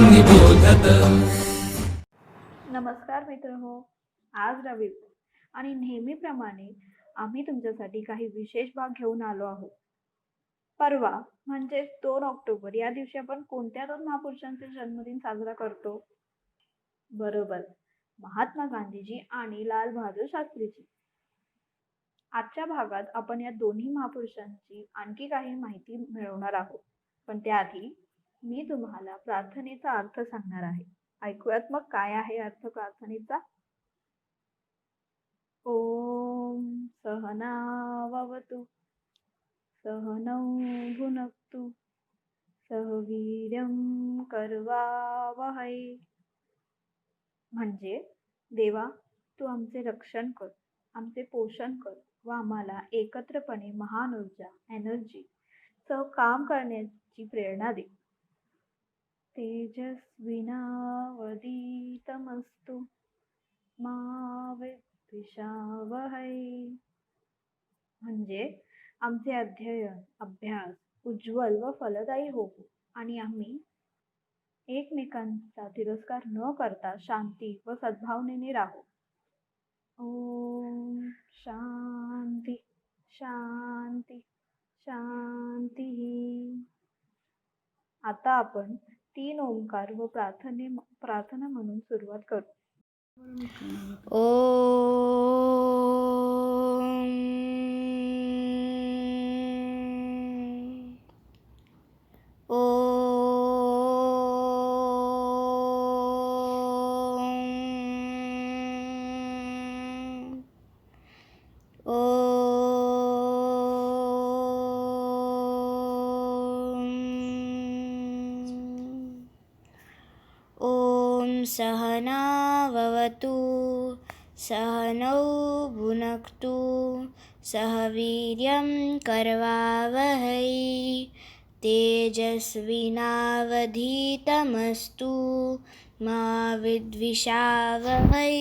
निबोधत। नमस्कार मित्रहो, आज रविवार आणि नेहमीप्रमाणे आम्ही तुमच्यासाठी काही विशेष भाग घेऊन आलो आहोत. परवा म्हणजे 2 ऑक्टोबर या दिवशी आपण कोणत्या 2 महापुरुषांचे जन्मदिन साजरा करतो? बरोबर, महात्मा गांधीजी आणि लाल बहादूर शास्त्रीजी. आजच्या भागात आपण या दोन्ही महापुरुषांची आणखी काही माहिती मिळवणार आहोत. पण त्याआधी मी तुम्हाला प्रार्थनेचा अर्थ सांगणार आहे. ऐकूयात मग काय आहे अर्थ प्रार्थनेचा? ओम सहनाववतु सहनौ भुनक्तु सह वीर्यं करवावहै. म्हणजे देवा, तू आमचे रक्षण कर, आमचे पोषण कर व आम्हाला एकत्रपणे महान ऊर्जा एनर्जी सह काम करण्याची प्रेरणा दे. तेजस्विनावधीतमस्तु मा विद्विषावहै. म्हणजे आमचे अध्ययन अभ्यास उज्ज्वल व फलदायी हो आणि आम्ही एकमेकांचा तिरस्कार न करता शांती व सद्भावनेने राहू. ओम शांती शांती शांती. आता आपण 3 ओंकार व प्रार्थना म्हणून सुरुवात करू. सहनाववतु सहनौ भुनक्तु सह वीर्यं करवावहै तेजस्विनावधीतमस्तु मा विद्विषावहै.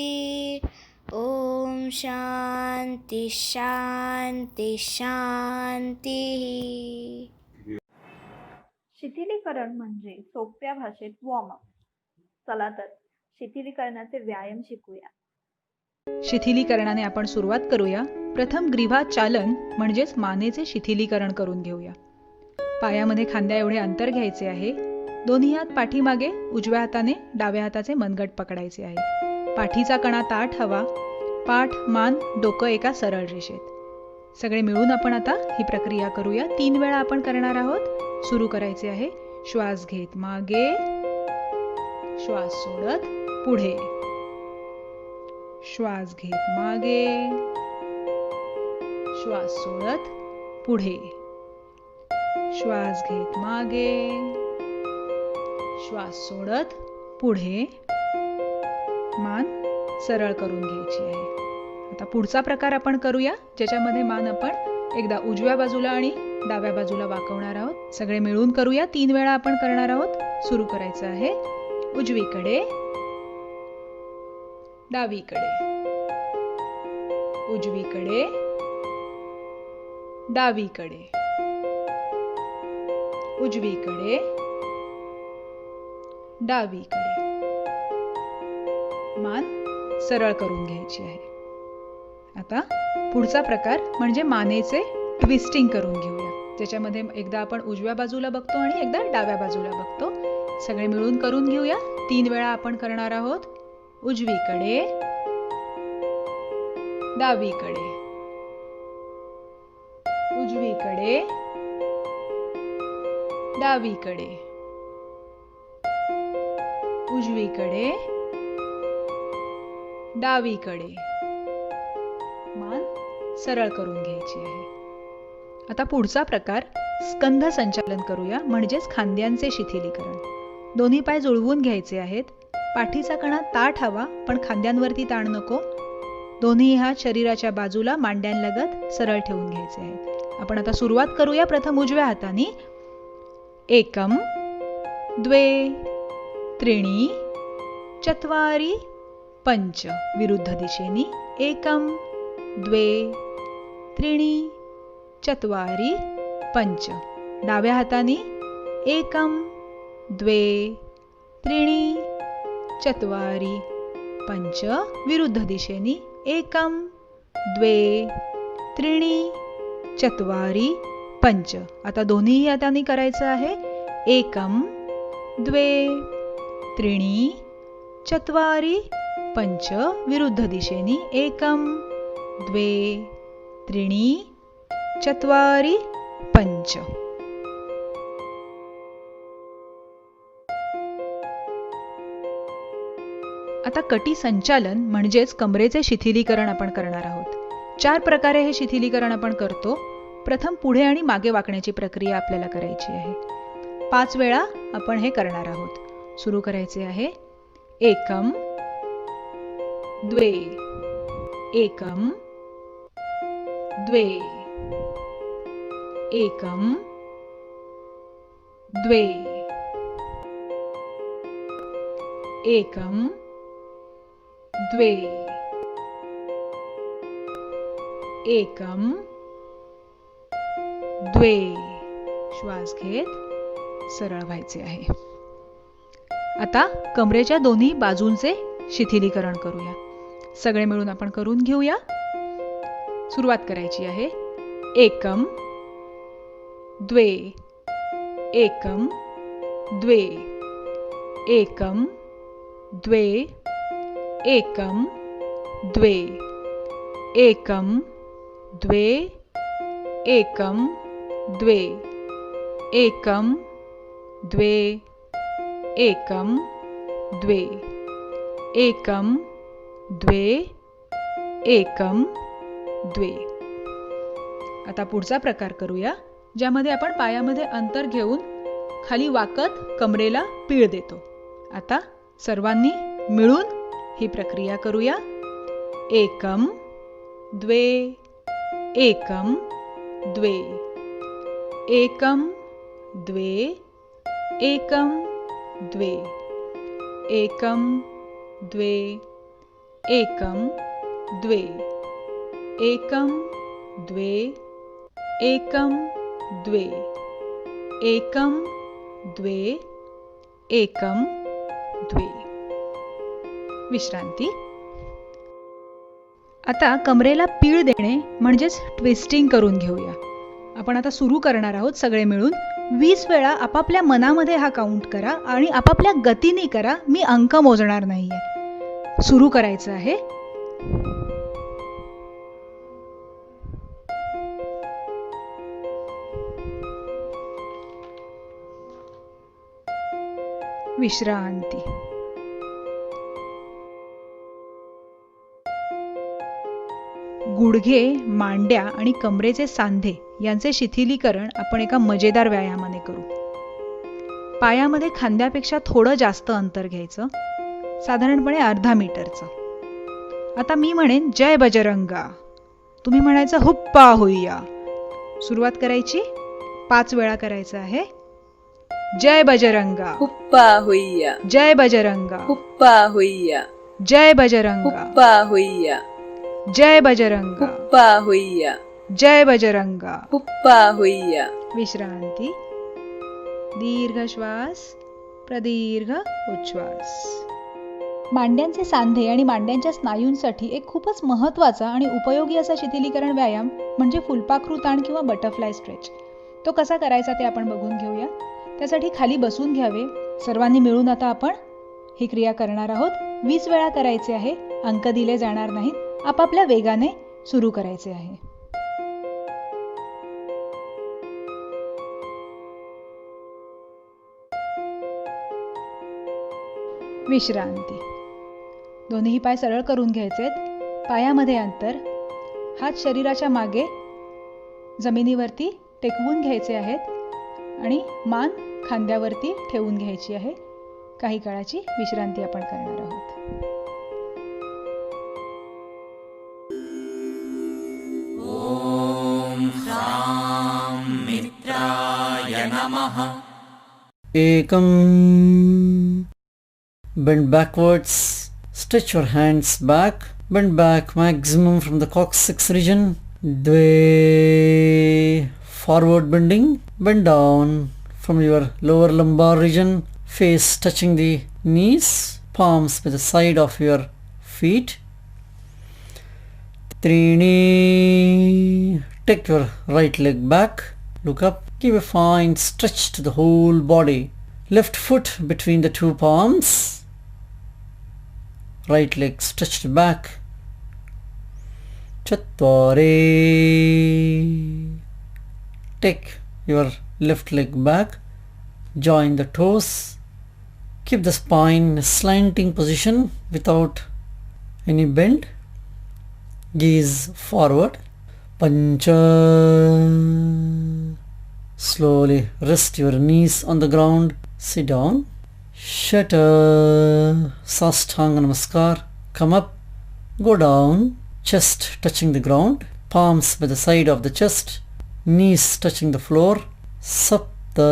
ओम शांती शांती शांती. शिथिलीकरण म्हणजे सोप्या भाषेत वॉर्मअप. चला तर शिथिलीकरणाचे व्यायाम शिकूया. शिथिलीकरणाने आपण सुरुवात करूया. प्रथम ग्रीवा चालन म्हणजेच मानेचे शिथिलीकरण करून घेऊया. पायामध्ये खांद्या एवढे अंतर घ्यायचे आहे. दोन्ही हात पाठीमागे, उजव्या हाताने डाव्या हाताचे मनगट पकडायचे आहे. पाठीचा कणा ताठ हवा. पाठ मान डोकं एका सरळ रेषेत. सगळे मिळून आपण आता ही प्रक्रिया करूया. 3 वेळा आपण करणार आहोत. सुरू करायचे आहे. श्वास घेत मागे, श्वास सोडत पुढे, श्वास घेत मागे, श्वास सोडत पुढे, श्वास घेत मागे, श्वास सोडत पुढे. मान सरळ करून घ्यायची आहे. आता पुढचा प्रकार आपण करूया, ज्याच्यामध्ये मान आपण एकदा उजव्या बाजूला आणि डाव्या बाजूला वाकवणार आहोत. सगळे मिळून करूया. 3 वेळा आपण करणार आहोत. सुरू करायचं आहे. उजवीकडे, डावीकडे, उजवीकडे, डावीकडे, उजवीकडे, डावीकडे. मान सरळ करून घ्यायची आहे. आता पुढचा प्रकार म्हणजे मानेचे ट्विस्टिंग करून घेऊया, ज्याच्यामध्ये एकदा आपण उजव्या बाजूला बघतो आणि एकदा डाव्या बाजूला बघतो. सगळे मिळून करून घेऊया. 3 वेळा आपण करणार आहोत. उजवीकडे, डावीकडे, उजवीकडे, डावीकडे, उजवीकडे, डावीकडे. मान सरळ करून घ्यायची आहे. आता पुढचा प्रकार स्कंध संचालन करूया, म्हणजेच खांद्यांचे शिथिलीकरण. दोन्ही पाय जुळवून घ्यायचे आहेत. पाठीचा कणा ताठ हवा, पण खांद्यांवरती ताण नको. दोन्ही हात शरीराच्या बाजूला मांड्यांलगत सरळ ठेवून घ्यायचे आहेत. आपण आता सुरुवात करूया. प्रथम उजव्या हाताने. एकम, द्वे, त्रीणि, चत्वारि, पंच. विरुद्ध दिशेने. एकम, द्वे, त्रीणि, चत्वारि, पंच. डाव्या हाताने. एकम, द्वे, त्रीणि चत्वारि पंच विरुद्ध दिशेनी एकम द्वे त्रीणि चत्वारि पंच. आता दोन्ही हातांनी करायचं आहे. एकम द्वे त्रीणि चत्वारि पंच विरुद्ध दिशेनी एकम द्वे त्रीणि चत्वारि पंच. आता कटी संचालन म्हणजेच कमरेचे शिथिलीकरण आपण करणार आहोत. 4 प्रकारे हे शिथिलीकरण आपण करतो. प्रथम पुढे आणि मागे वाकण्याची प्रक्रिया आपल्याला करायची आहे. 5 वेळा आपण हे करणार आहोत. सुरू करायचे आहे. एकम द्वे एकम द्वे एकम द्वे एकम द्वे एकम द्वे. श्वास घेत सरळ व्हायचे आहे. आता कमरेच्या दोन्ही बाजूंचे शिथिलीकरण करूया. सगळे मिळून आपण करून घेऊया. सुरुवात करायची आहे. एकम द्वे एकम द्वे एकम द्वे एकम द्वे एकम द्वे एकम द्वे एकम द्वे एकम द्वे एकम द्वे एकम द्वे. आता पुढचा प्रकार करूया, ज्यामध्ये आपण पायामध्ये अंतर घेऊन खाली वाकत कमरेला पीळ देतो. आता सर्वांनी मिळून ही प्रक्रिया करूया. एकम द्वे एकम द्वे एकम द्वे एकम द्वे एकम द्वे एकम द्वे एकम द्वे एकम द्वे एकम द्वे एकम द्वे. विश्रांती. आता कमरेला पीळ देणे म्हणजेच ट्विस्टिंग करून घेऊया. आपण आता सुरू करणार आहोत. सगळे मिळून 20 वेळा आपापल्या मनामध्ये हा काउंट करा आणि आपापल्या गतीने करा. मी अंक मोजणार नाहीये. सुरू करायचं आहे. विश्रांती. गुडघे, मांड्या आणि कमरेचे सांधे यांचे शिथिलीकरण आपण एका मजेदार व्यायामाने करू. पायामध्ये खांद्यापेक्षा थोडं जास्त अंतर घ्यायचं, साधारणपणे अर्धा मीटरचं. आता मी म्हणेन जय बजरंगा, तुम्ही म्हणायचं हुप्पा होईया. सुरुवात करायची. 5 वेळा करायचं आहे. जय बजरंगा हुप्पा होईया जय बजरंगा हुप्पा होईया जय बजरंगा हुप्पा होईया जय बजरंगा हुप्पा होईया जय बजरंगा. हुप्पा होईया. विश्रांती. दीर्घ श्वास, प्रदीर्घ उच्छ्वास. मांड्यांचे सांधे आणि मांड्यांच्या स्नायूंसाठी एक खूपच महत्त्वाचा आणि उपयोगी असा शिथिलीकरण व्यायाम म्हणजे फुलपाखरू ताण किंवा बटरफ्लाय स्ट्रेच. तो कसा करायचा ते आपण बघून घेऊया. त्यासाठी खाली बसून घ्यावे. सर्वांनी मिळून आता आपण ही क्रिया करणार आहोत. 20 वेळा करायचे आहे. अंक दिले जाणार नाहीत. आपापल्या वेगाने सुरू करायचे आहे. विश्रांती. दोन्ही पाय सरळ करून घ्यायचेत. पायामध्ये अंतर. हात शरीराच्या मागे जमिनीवरती टेकवून घ्यायचे आहेत आणि मान खांद्यावरती ठेवून घ्यायची आहे. काही काळाची विश्रांती आपण करणार आहोत. ओम ह्रां मित्राय नमः. Ekam. Bend backwards. Stretch your hands back. Bend back maximum from the coccyx region. Dve. Forward bending. Bend down from your lower lumbar region. face touching the knees, palms by the side of your feet. Trini. Take your right leg back, look up, give a fine stretch to the whole body. Left foot between the two palms, right leg stretched back. Chattvari. Take your left leg back, join the toes, keep the spine in a slanting position without any bend. Gaze forward. Pancha. Slowly rest your knees on the ground. Sit down. Shata. Sastanga Namaskar. Come up. Go down. Chest touching the ground. Palms by the side of the chest. Knees touching the floor. Sapta.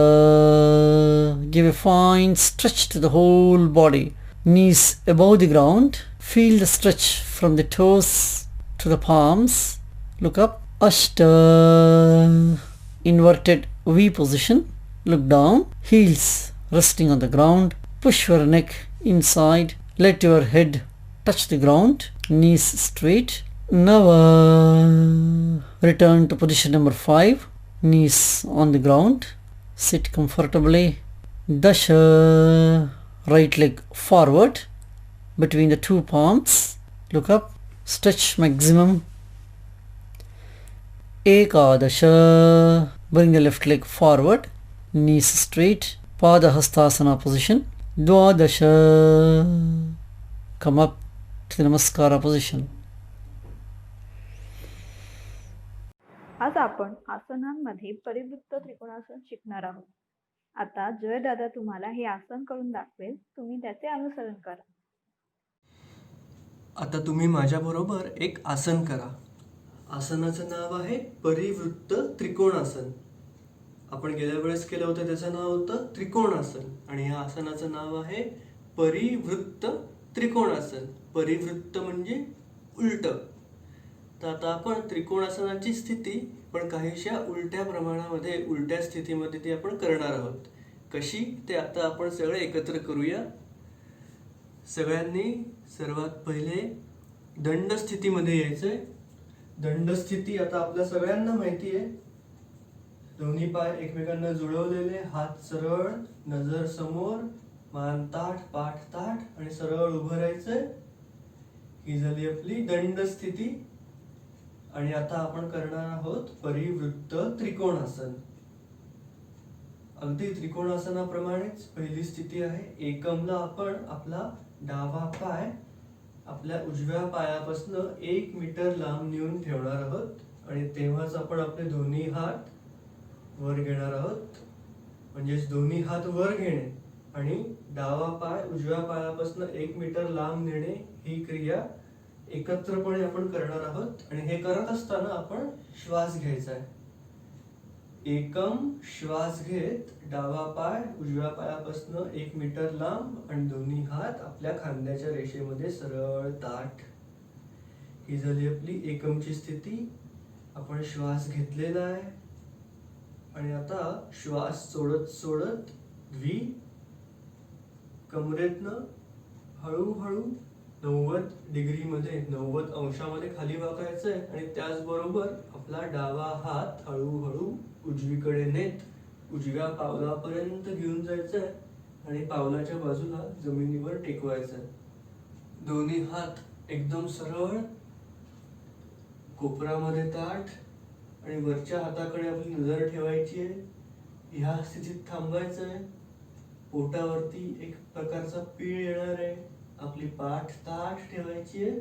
Give a fine stretch to the whole body. Knees above the ground. Feel the stretch from the toes to the palms. Look up. Ashta. Inverted V position. Look down. Heels resting on the ground. Push your neck inside. Let your head touch the ground. Knees straight. Nava. Return to position number 5. Knees on the ground. Sit comfortably. Dasha. Right leg forward between the two palms. Look up. Stretch maximum. Ekadasha. Bring the left leg forward. Knees straight. Padahastasana position. Dwadasha. Come up to the Namaskara position. आज आपण आसनांमध्ये परिवृत्त त्रिकोणासन शिकणार आहोत. आता जय दादा तुम्हाला हे आसन करून दाखवेल, तुम्ही त्याचे अनुसरण करा. आता तुम्ही माझ्याबरोबर एक आसन करा. आसनाचं नाव आहे परिवृत्त त्रिकोणासन. आपण गेल्या वेळेस केलं होतं त्याचं नाव होतं त्रिकोणासन आणि या आसनाचं नाव आहे परिवृत्त त्रिकोणासन. परिवृत्त म्हणजे उलट. तर आता आपण त्रिकोणासनाची स्थिती पण काहीशा उलट्या प्रमाणामध्ये उलट्या स्थितीमध्ये ती आपण करणार आहोत. कशी ते आता आपण सगळे एकत्र करूया. सगळ्यांनी सर्वात पहिले दंड स्थितीमध्ये यायचंय. दंड स्थिती आता आपल्या सगळ्यांना माहिती आहे. दोन्ही पाय एकमेकांना जुळवलेले, हात सरळ, नजर समोर, मान ताठ, पाठ ताठ आणि सरळ उभं राहायचंय. ही झाली आपली दंड स्थिती. आणि आता आपण करणार आहोत परिवृत्त त्रिकोणासन. अगदी त्रिकोणासनाप्रमाणेच पहिली स्थिती आहे. एकमला आपण आपला डावा पाय आपल्या उजव्या पायापासून 1 मीटर लांब नेऊन ठेवणार आहोत आणि तेव्हाच आपण आपले दोन्ही हात वर घेणार आहोत. म्हणजेच दोन्ही हात वर घेणे आणि डावा पाय उजव्या पायापासून 1 मीटर लांब नेणे ही क्रिया एकत्रपणे आपण करणार आहोत. आणि हे करत असताना आपण श्वास घ्यायचा आहे. एकम श्वास घेत डावा पाय उजव्या पायापासून 1 मीटर लांब आणि दोन्ही हात आपल्या खांद्याच्या रेषेमध्ये सरळ ताठ. ही झाली आपली एकमची स्थिती. आपण श्वास घेतलेला आहे आणि आता श्वास सोडत सोडत द्वी कमरेतनं हळूहळू 90 डिग्रीमध्ये 90 अंशामध्ये खाली वाकायचंय आणि त्याचबरोबर आपला डावा हात हळूहळू उजवीकडे नेत उजव्या पावलापर्यंत घेऊन जायचंय आणि पावलाच्या बाजूला जमिनीवर टेकवायचंय. दोन्ही हात एकदम सरळ, कोपरामध्ये ताठ आणि वरच्या हाताकडे आपली नजर ठेवायची आहे. ह्या स्थितीत थांबायचंय. पोटावरती एक प्रकारचा पीळ येणार आहे. आपली पाठ ताठ ठेवायची आहे.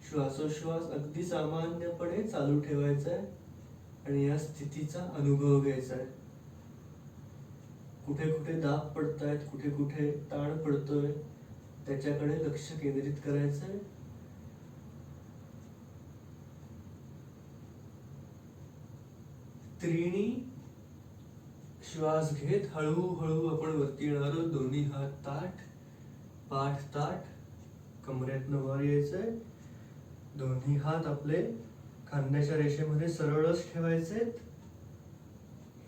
श्वासोश्वास अगदी सामान्यपणे चालू ठेवायचा आहे आणि या स्थितीचा अनुभव घ्यायचा आहे. कुठे कुठे दाब पडतायत, कुठे कुठे ताण पडतोय त्याच्याकडे लक्ष केंद्रित करायचं आहे. त्रिणी श्वास घेत हळूहळू आपण वरती येणार आहोत. दोन्ही हात ताठ, पाठ ताठ, कमरेतनं वर यायचंय. दोन्ही हात आपले खांद्याच्या रेषेमध्ये सरळच ठेवायचे.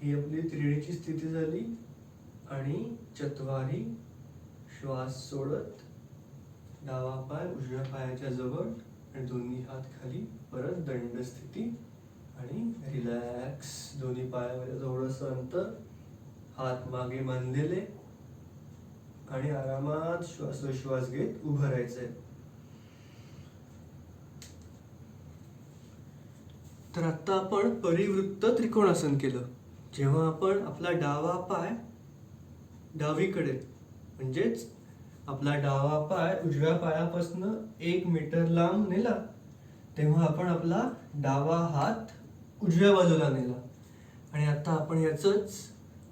ही आपली त्रिणीची स्थिती झाली. आणि चत्वारी. श्वास सोडत डावा पाय उजव्या पायाच्या जवळ आणि दोन्ही हात खाली. परत दंड स्थिती आणि रिलॅक्स. दोन्ही पायामध्ये थोडंसं अंतर, हात मागे बांधलेले आणि आरामात श्वासोश्वास घेत उभं राहायचंय. तर आता आपण परिवृत्त त्रिकोणासन केलं. जेव्हा आपण आपला डावा पाय डावीकडे म्हणजेच आपला डावा पाय उजव्या पायापासून 1 मीटर लांब नेला, तेव्हा आपण आपला डावा हात उजव्या बाजूला नेला. आणि आता आपण याचंच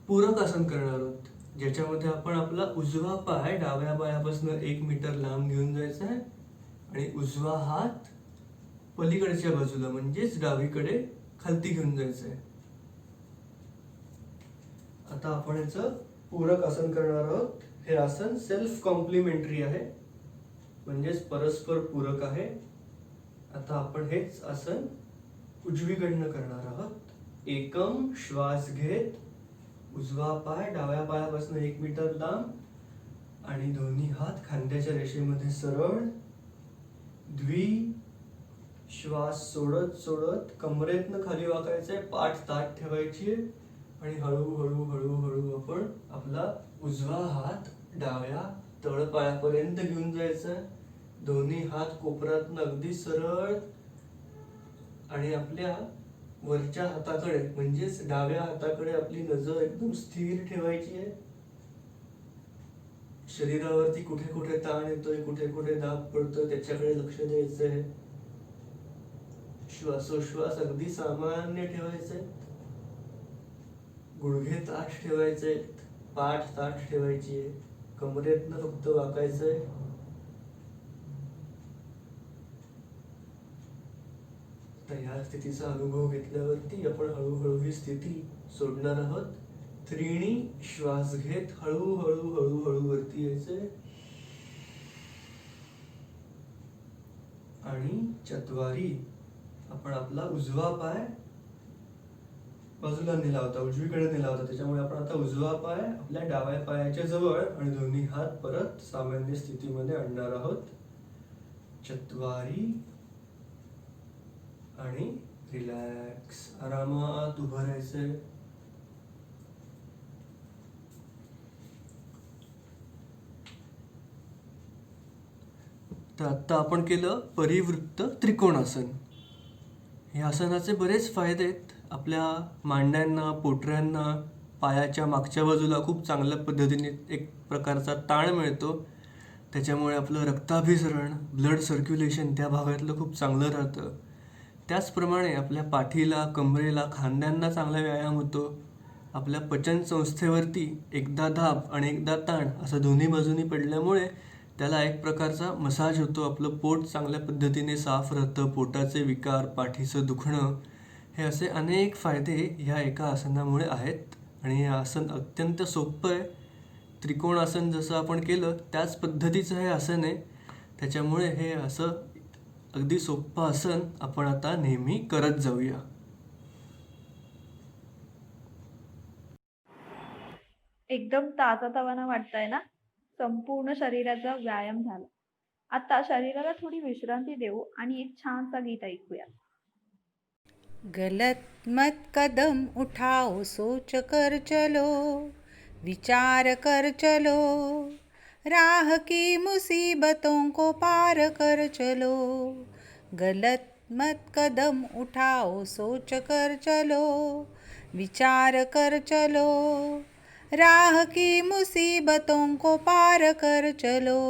पूरक आसन करणार आहोत, ज्याच्यामध्ये आपण आपला उजवा पाय डाव्या पायापासून 1 मीटर लांब घेऊन जायचा आहे आणि उजवा हात पलीकडच्या बाजूला म्हणजेच डावीकडे खालती घेऊन जायचं आहे. आता आपण याचं पूरक आसन करणार आहोत. हे आसन सेल्फ कॉम्प्लिमेंटरी आहे, म्हणजेच परस्पर पूरक आहे. आता आपण हेच आसन उजवीकडनं करणार आहोत. एकम. श्वास घेत उजवा पाय डाव्या पायापासून 1 मीटर लांब आणि दोन्ही हात खांद्याच्या रेषेमध्ये सरळ. द्वी. श्वास सोडत सोडत कमरेतनं खाली वाकायचंय, पाठ ताठ ठेवायची आणि हळूहळू हळूहळू आपण आपला उजवा हात डाव्या तळपायापर्यंत घेऊन जायचा. दोन्ही हात कोपरातनं अगदी सरळ आणि आपल्या वरच्या हाताकडे म्हणजेच डाव्या हाताकडे आपली नजर एकदम स्थिर ठेवायची आहे. शरीरावरती कुठे कुठे ताण येतोय, कुठे कुठे दाब पडतोय त्याच्याकडे लक्ष द्यायचंय. श्वासोश्वास अगदी सामान्य ठेवायचे. गुडघे ताठ ठेवायचे, पाठ ताठ ठेवायची आहे, कमरेतनं फक्त वाकायचंय. तर या स्थितीचा अनुभव घेतल्यावरती आपण हळूहळू ही स्थिती सोडणार आहोत. त्रिणी. श्वास घेत हळूहळू हळूहळू वरती यायचंय आणि चत्वारी. आपण आपला उजवा पाय बाजूला नेला होता, उजवीकडे नेला होता, त्याच्यामुळे आपण आता उजवा पाय आपल्या डाव्या पायाच्या जवळ आणि दोन्ही हात परत सामान्य स्थितीमध्ये आणणार आहोत. चत्वारी आणि रिलॅक्स. आरामात उभं राहायचंय. तर आता आपण केलं परिवृत्त त्रिकोणासन. या आसनाचे बरेच फायदे आहेत. आपल्या मांड्यांना, पोटऱ्यांना, पायाच्या मागच्या बाजूला खूप चांगल्या पद्धतीने एक प्रकारचा ताण मिळतो. त्याच्यामुळे आपलं रक्ताभिसरण, ब्लड सर्क्युलेशन त्या भागातलं खूप चांगलं राहतं. त्याचप्रमाणे आपल्या पाठीला, कमरेला, खांद्यांना चांगला व्यायाम होतो. आपल्या पचन संस्थेवरती एकदा दाब आणि एकदा ताण असं दोन्ही बाजूनी पडल्यामुळे त्याला एक प्रकारचा मसाज होतो. आपलं पोट चांगल्या पद्धतीने साफ राहतं. पोटाचे विकार, पाठीचं दुखणं, हे असे अनेक फायदे ह्या एका आसनामुळे आहेत. आणि हे आसन अत्यंत सोपं आहे. त्रिकोण आसन जसं आपण केलं त्याच पद्धतीचं हे आसन आहे. त्याच्यामुळे हे असं अगदी सोपं आसन आपण आता नेहमी करत जाऊया. एकदम ताजातवाना वाटतंय ना? संपूर्ण शरीराचा व्यायाम झाला. आता शरीराला थोडी विश्रांती देऊ आणि एक छानसा गीत ऐकूया. गलत मत कदम उठाओ, सोच कर चलो, विचार कर चलो, राह की मुसीबतों को पार कर चलो. गलत मत कदम उठाओ, सोच कर चलो, विचार कर चलो, राह की मुसीबतों को पार कर चलो,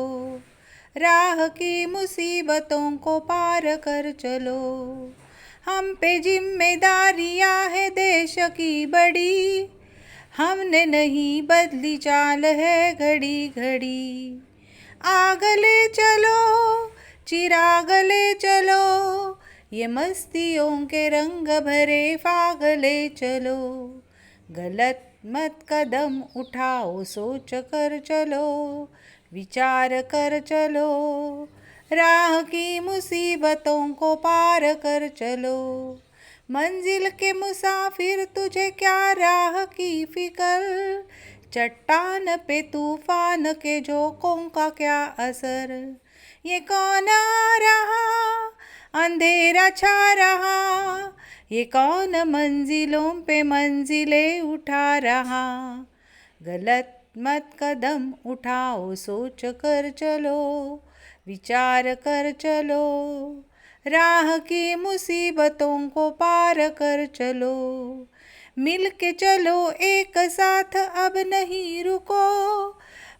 राह की मुसीबतों को पार कर चलो. हम पे जिम्मेदारियां है देश की बड़ी, हमने नहीं बदली चाल है घड़ी घड़ी. आगले चलो, चिरागले चलो, ये मस्तियों के रंग भरे फागले चलो. गलत मत कदम उठाओ, सोच कर चलो, विचार कर चलो, राह की मुसीबतों को पार कर चलो. मंजिल के मुसाफिर तुझे क्या राह की फिकर, चट्टान पे तूफान के झोंकों का क्या असर, ये कौन आ रहा अंधेरा छा रहा, ये कौन मंजिलों पे मंजिलें उठा रहा। गलत मत कदम उठाओ, सोच कर चलो, विचार कर चलो, राह की मुसीबतों को पार कर चलो। मिल के चलो एक साथ, अब नहीं रुको,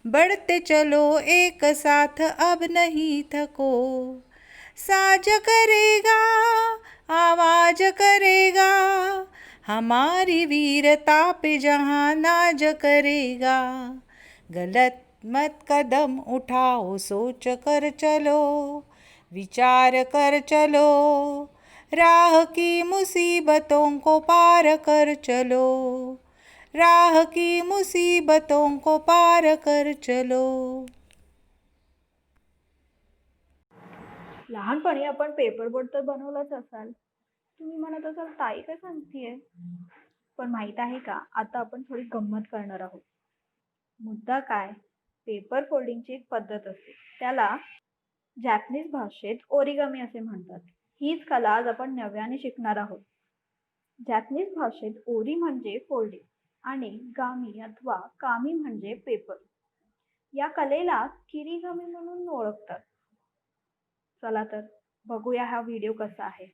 बढ़ते चलो एक साथ, अब नहीं थको। साज करेगा आवाज करेगा, हमारी वीरता पे जहाँ नाज करेगा। गलत मत कदम उठाओ, सोच कर चलो, विचार कर चलो, राह की मुसीबतों को पार कर चलो, राह की मुसीबतों को पार कर चलो। लहानपणी आपण पेपर बोट तर बनवलाच असाल. तुम्ही म्हणत असाल ताई काय सांगतेय, पण माहित आहे का आता आपण थोडी गंमत करणार आहोत. मुद्दा काय, पेपर फोल्डिंगची एक पद्धत असते, त्याला जॅपनीज भाषेत ओरिगामी असे म्हणतात. हीच कला आज आपण नव्याने शिकणार आहोत. जॅपनीज भाषेत ओरी म्हणजे फोल्डिंग आणि गामी अथवा कामी म्हणजे पेपर. या कलेला किरीगामी म्हणून ओळखतात. चला तर बघूया हा व्हिडिओ कसा आहे.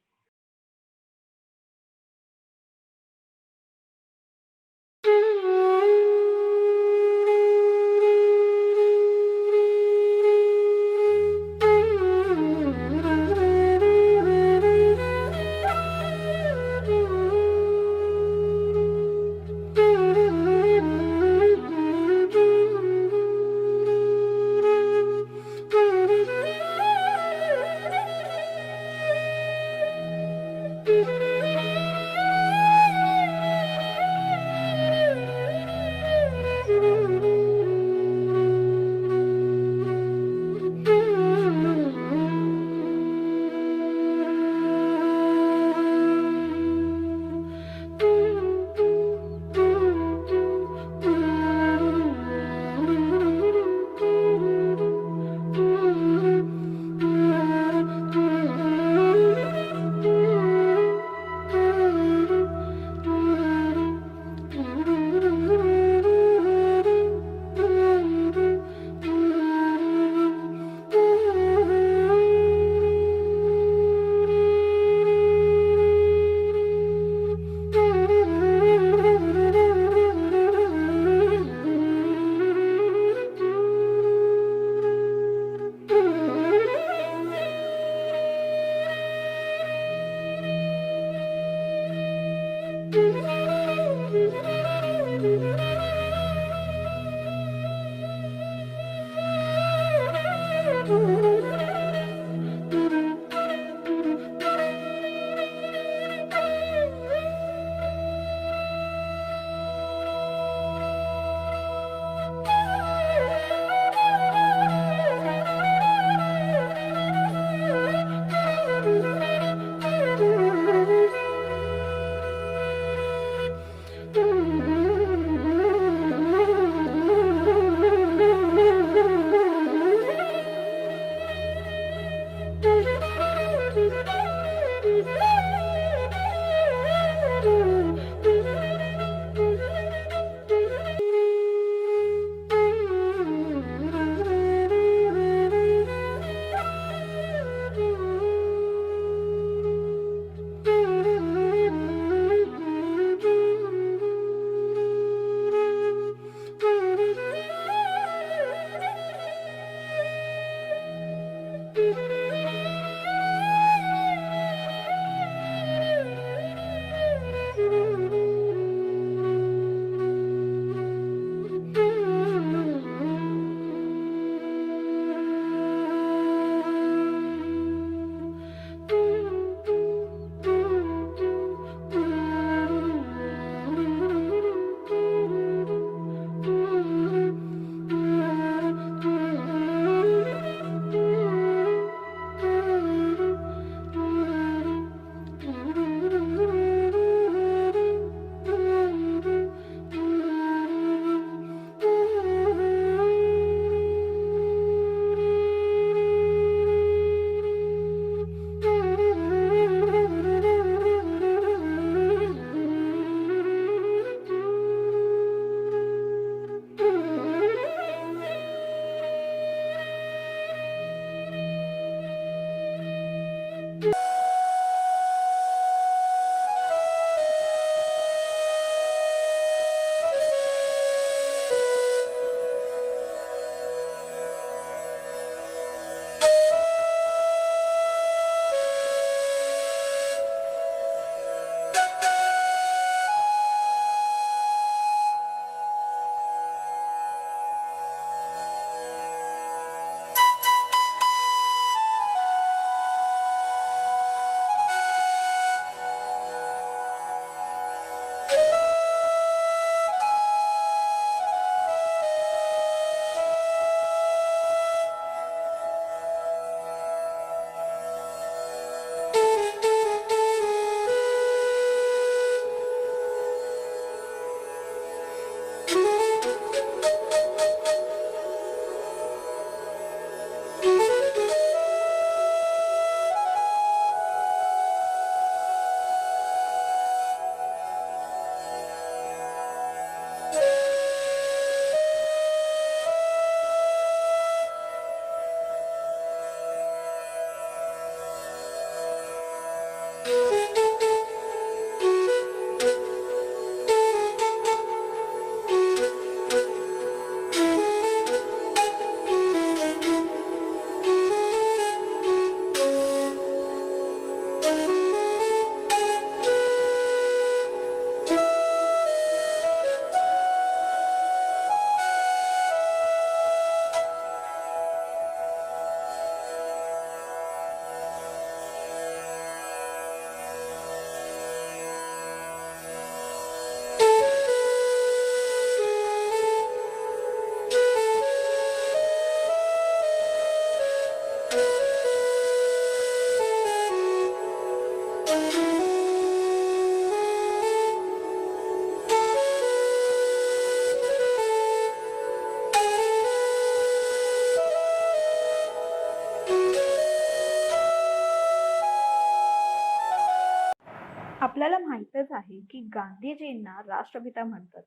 आपल्याला माहीतच आहे की गांधीजींना राष्ट्रपिता म्हणतात.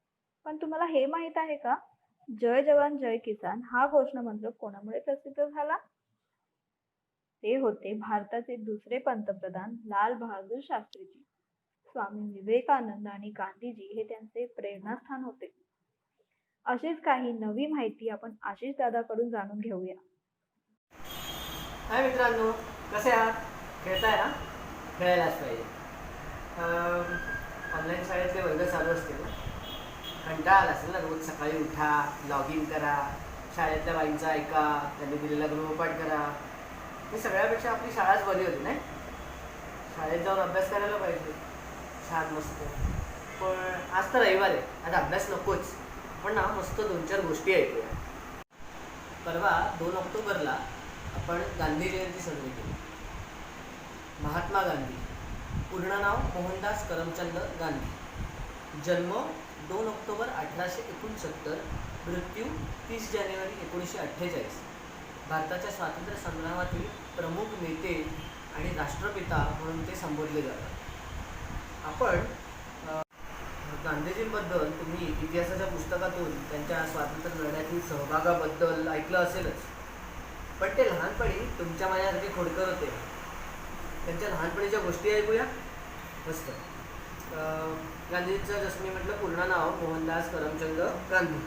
पण तुम्हाला हे माहीत आहे का, जय जवान जय किसान हा घोषणामंत्र कोणामुळे प्रसिद्ध झाला? ते होते भारताचे दुसरे पंतप्रधान लाल बहादूर शास्त्रीजी. स्वामी विवेकानंद आणि गांधीजी हे त्यांचे प्रेरणास्थान होते. अशीच काही नवी माहिती आपण आशिष दादाकडून जाणून घेऊया. हाय मित्रांनो, कसे आहात? खेळताय ना? खेळायलाच पाहिजे. ऑनलाईन शाळेतले वर्ग चालू असतील ना, कंटाळा आला असेल ना, रोज सकाळी उठा, लॉग इन करा, शाळेतल्या बाईंचा ऐका, त्यांनी दिलेला गृहपाठ करा. हे सगळ्यापेक्षा आपली शाळाच बरी होती नाही? शाळेत जाऊन अभ्यास करायला पाहिजे, छान मस्त. पण आज तर रविवार आहे, आज अभ्यास नकोच, पण ना मस्त 2-4 गोष्टी ऐकूया. परवा 2 ऑक्टोबरला आपण गांधी जयंती साजरी केली. महात्मा गांधी, पूर्ण नाव मोहनदास करमचंद गांधी, जन्म 2 ऑक्टोबर 1869, मृत्यू 30 जानेवारी 1948. भारताच्या स्वातंत्र्य संग्रामातील प्रमुख नेते आणि राष्ट्रपिता म्हणून ते संबोधले जातात. आपण गांधीजींबद्दल तुम्ही इतिहासाच्या पुस्तकातून त्यांच्या स्वातंत्र्य लढ्यातील सहभागाबद्दल ऐकलं असेलच, पण ते लहानपणी तुमच्या माझ्यासारखे खोडकर होते. त्यांच्या लहानपणीच्या गोष्टी ऐकूया. मस्त. गांधीजींचं जसं मी म्हटलं पूर्ण नाव मोहनदास करमचंद गांधी.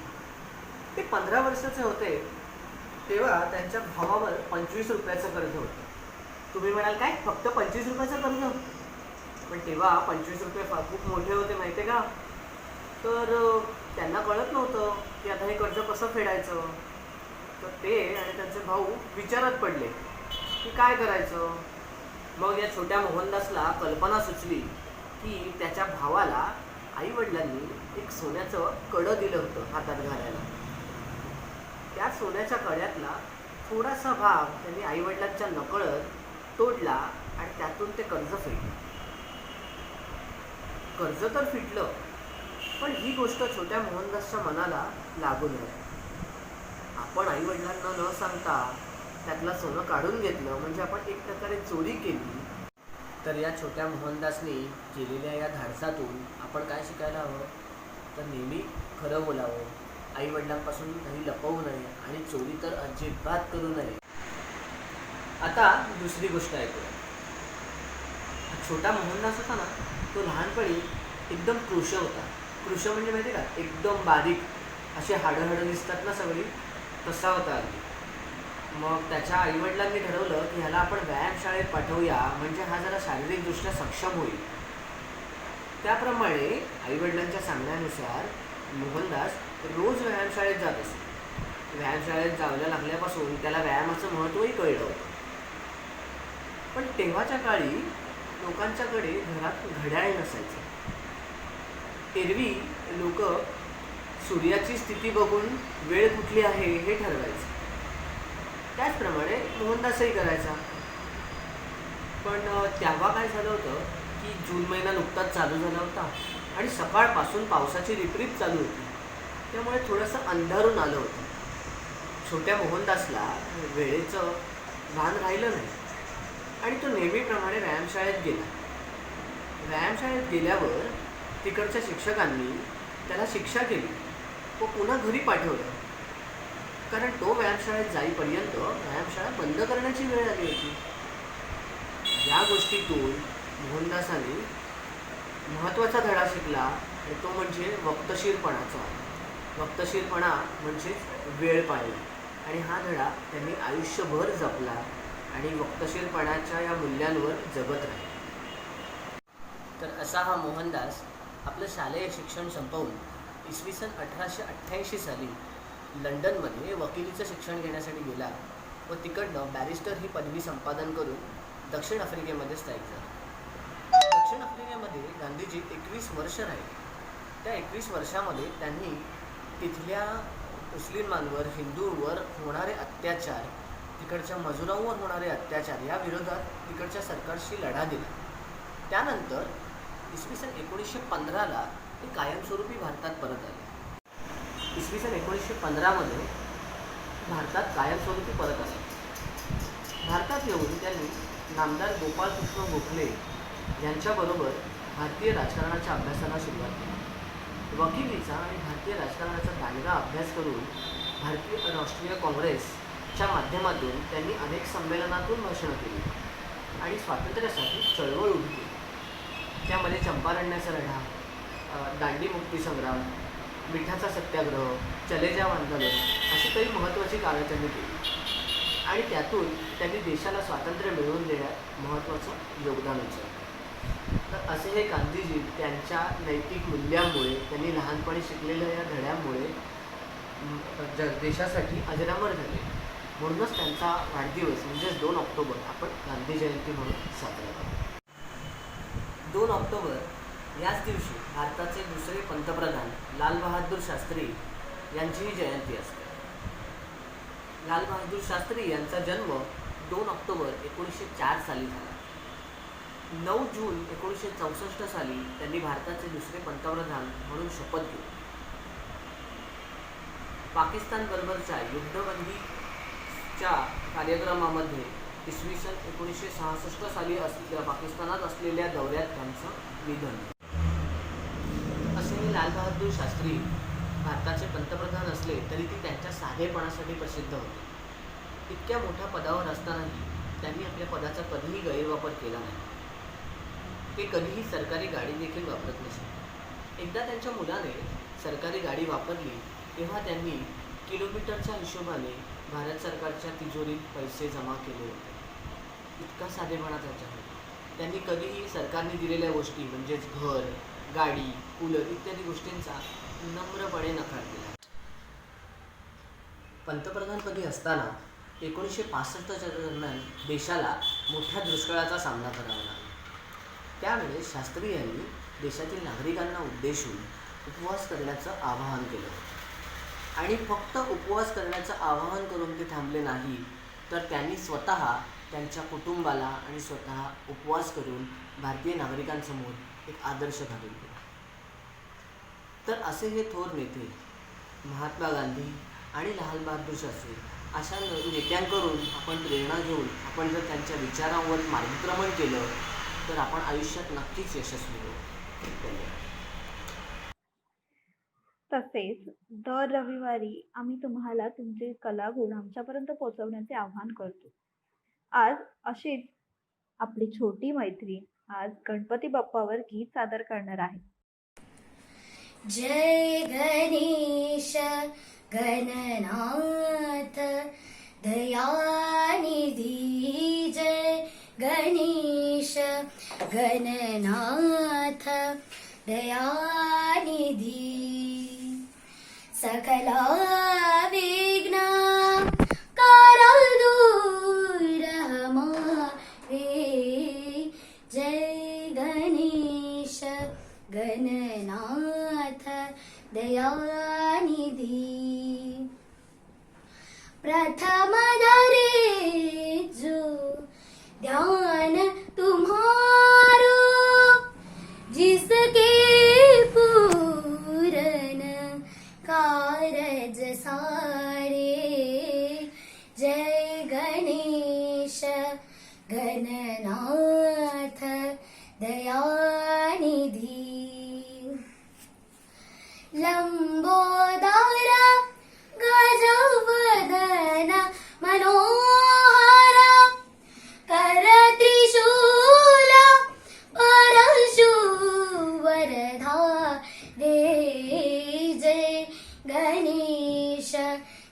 ते 15 वर्षाचे होते तेव्हा त्यांच्या भावावर 25 रुपयाचं कर्ज होतं. तुम्ही म्हणाल काय, फक्त 25 रुपयाचं कर्ज? पण तेव्हा 25 रुपये खूप मोठे होते माहिती आहे का. तर त्यांना कळत नव्हतं की आता हे कर्ज कसं फेडायचं. तर ते आणि त्यांचे भाऊ विचारात पडले की काय करायचं. मग या छोट्या मोहनदासला कल्पना सुचली की त्याच्या भावाला आईवडिलांनी एक सोन्याचं कडं दिलं होतं हातात घालायला. त्या सोन्याच्या कड्यातला थोडासा भाग त्यांनी आईवडिलांच्या नकळत तोडला आणि त्यातून ते कर्ज फेडलं. कर्ज तर फिटलं, पण ही गोष्ट छोट्या मोहनदासच्या मनाला लागून राहिली. आपण आईवडिलांना न सांगता त्यातलं सोनं काढून घेतलं म्हणजे आपण एक प्रकारे चोरी केली. तर या छोट्या मोहनदासने केलेल्या या धाडसातून आपण काय शिकायला हवं, तर नेहमी खरं बोलावं, आईवडिलांपासून काही लपवू नये आणि चोरी तर अजिबात करू नये. आता दुसरी गोष्ट ऐकूया. छोटा मोहनदास होता ना, तो लहानपणी एकदम कृश होता. कृश म्हणजे माहिती का, एकदम बारीक असे हाडं दिसतात ना सगळी, तसा होता अगदी. मग त्याच्या आईवडिलांनी ठरवलं की ह्याला आपण व्यायामशाळेत पाठवूया, म्हणजे हा जरा शारीरिकदृष्ट्या सक्षम होईल. त्याप्रमाणे आईवडिलांच्या सांगण्यानुसार मोहनदास रोज व्यायामशाळेत जात असे. व्यायामशाळेत जायला लागल्यापासून त्याला व्यायामाचं महत्त्वही कळलं होतं. पण तेव्हाच्या काळी लोकांच्याकडे घरात घड्याळ नसायचं. एरवी लोक सूर्याची स्थिती बघून वेळ कुठली आहे हे ठरवायचं. त्याचप्रमाणे मोहनदासही करायचा. पण तेव्हा काय झालं होतं की जून महिना नुकताच चालू झाला होता आणि सकाळपासून पावसाची रिपरिप चालू होती. त्यामुळे थोडंसं अंधारून आलं होतं. छोट्या मोहनदासला वेळेचं भान राहिलं नाही आणि तो नेहमीप्रमाणे व्यायामशाळेत गेला. व्यायामशाळेत गेल्यावर तिकडच्या शिक्षकांनी त्याला शिक्षा केली व पुन्हा घरी पाठवलं, कारण तो व्यायामशाळेत जाईपर्यंत व्यायामशाळा बंद करण्याची वेळ आली होती. या गोष्टीतून मोहनदासाने महत्त्वाचा धडा शिकला आणि तो म्हणजे वक्तशीरपणाचा. वक्तशीरपणा म्हणजेच वेळ पाळणे, आणि हा धडा त्यांनी आयुष्यभर जपला आणि वक्तशीरपणाच्या या मूल्यांवर जगत राहिले. तर असा हा मोहनदास आपलं शालेय शिक्षण संपवून इसवी सन 1888 साली लंडनमध्ये वकिलीचं शिक्षण घेण्यासाठी गेला व तिकडनं बॅरिस्टर ही पदवी संपादन करून दक्षिण आफ्रिकेमध्ये स्थायिक झाला. दक्षिण आफ्रिकेमध्ये गांधीजी 21 वर्ष राहिले. त्या 21 वर्षामध्ये त्यांनी तिथल्या मुस्लिमांवर, हिंदूंवर होणारे अत्याचार, तिकडच्या मजुरांवर होणारे अत्याचार या विरोधात तिकडच्या सरकारशी लढा दिला. त्यानंतर इसवी सन 1915ला ते कायमस्वरूपी भारतात परत आले. इसवी सन 1915मध्ये भारतात कायमस्वरूपी परत आले. भारतात येऊन त्यांनी नामदार गोपाळकृष्ण गोखले यांच्याबरोबर भारतीय राजकारणाच्या अभ्यासाला सुरुवात केली. वकिलीचा आणि भारतीय राजकारणाचा दांडगा अभ्यास करून भारतीय राष्ट्रीय काँग्रेसच्या माध्यमातून त्यांनी अनेक संमेलनातून भाषणं केली आणि स्वातंत्र्यासाठी चळवळ उभी केली. त्यामध्ये चंपारण्याचा लढा, दांडी मुक्ती संग्राम, मिठाचा सत्याग्रह, चले जाव आंदोलन अशी काही महत्त्वाची कामं त्यांनी केली आणि त्यातून त्यांनी देशाला स्वातंत्र्य मिळवून देण्यात महत्त्वाचं योगदान उचललं. तर असे हे गांधीजी त्यांच्या नैतिक मूल्यांमुळे, त्यांनी लहानपणी शिकलेल्या या धड्यामुळे देशासाठी अजरामर झाले. म्हणूनच त्यांचा वाढदिवस म्हणजेच 2 ऑक्टोबर आपण गांधी जयंती म्हणून साजरा करतो. 2 ऑक्टोबर याच दिवशी भारताचे दुसरे पंतप्रधान लाल बहादूर शास्त्री यांचीही जयंती असते. लाल बहादूर शास्त्री यांचा जन्म 2 ऑक्टोबर 1904 साली झाला. 9 जून 1964 साली त्यांनी भारताचे दुसरे पंतप्रधान म्हणून शपथ घेतली. पाकिस्तानबरोबरच्या युद्धबंदीच्या कार्यक्रमामध्ये इसवी सन 1966 साली पाकिस्तानात असलेल्या दौऱ्यात त्यांचं निधन. असे लाल बहादूर शास्त्री भारताचे पंतप्रधान असले तरी ते त्यांच्या साधेपणासाठी प्रसिद्ध होते. इतक्या मोठ्या पदावर असतानाही त्यांनी आपल्या पदाचा कधीही गैरवापर केला नाही. ते कधीही सरकारी गाडी देखील वापरत नसत. एकदा त्यांच्या मुलाने सरकारी गाडी वापरली तेव्हा त्यांनी किलोमीटरच्या हिशोबाने भारत सरकारच्या तिजोरीत पैसे जमा केले होते. इतका साधेपणा त्यांच्याकडे. त्यांनी कधीही सरकारने दिलेल्या गोष्टी म्हणजेच घर, गाडी, कूलर इत्यादी गोष्टींचा नम्रपणे नकार केला. पंतप्रधानपदी असताना 1965च्या दरम्यान देशाला मोठ्या दुष्काळाचा सामना करावा लागला. त्यावेळेस शास्त्री यांनी देशातील नागरिकांना उद्देशून उपवास करण्याचं आवाहन केलं आणि फक्त उपवास करण्याचं आवाहन करून ते थांबले नाही, तर त्यांनी स्वतः त्यांच्या कुटुंबाला आणि स्वतः उपवास करून भारतीय नागरिकांसमोर एक आदर्श घालून दिला. तर असे हे थोर नेते महात्मा गांधी आणि लाल बहादूर शास्त्री अशा नेत्यांकडून आपण प्रेरणा घेऊन आपण जर त्यांच्या विचारांवर मार्गक्रमण केलं तर आपण आयुष्यात नक्कीच यशस्वी होऊ. धन्यवाद. तसेच दर रविवारी आम्ही तुम्हाला तुमचे कलागुण आमच्यापर्यंत पोहोचवण्याचे आवाहन करतो. आज अशीच आपली छोटी मैत्रीण आज गणपती बाप्पावर गीत सादर करणार आहे. जय गणेश गणनाथ दयानिधी जय गणेश गणनाथ दयानिधी सकला विघ्न कारा दूर हमारे जय गणेश गणनाथ दयानिधी प्रथम धरे जो ध्यान तुम्हारो जिसके पूरन कारज सारे जय गणेश गणनाथ दयानिधी लंबोदर गजवदन मनोहर कर त्रिशूल परशुवरधारे जय गणेश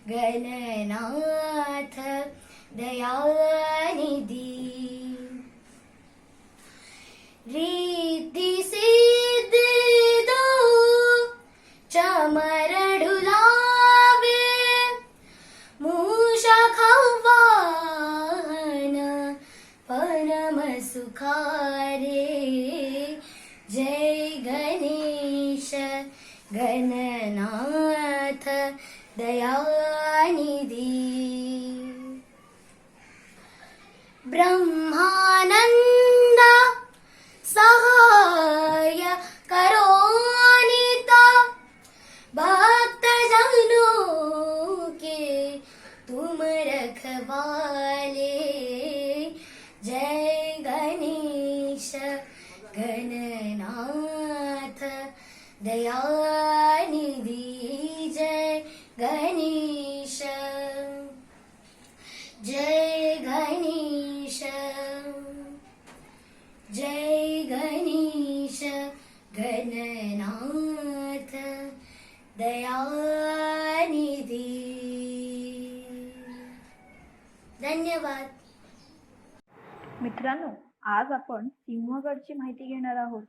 गणनाथ दयानिधी रिद्धि सिद्धि दो चमर ढुलावे मूषक वाहन परम सुखारे जय गणेश गणनाथ दयानिधी ब्रह्मानंद सहाय करोनिता भक्त जनों के तुम रखवाले जय गणेश गणनाथ दयानिधी जय गणेश जय गणेश जय गणेश गणनाथ दयानिधी धन्यवाद. मित्रांनो, आज आपण सिंहगडची माहिती घेणार आहोत.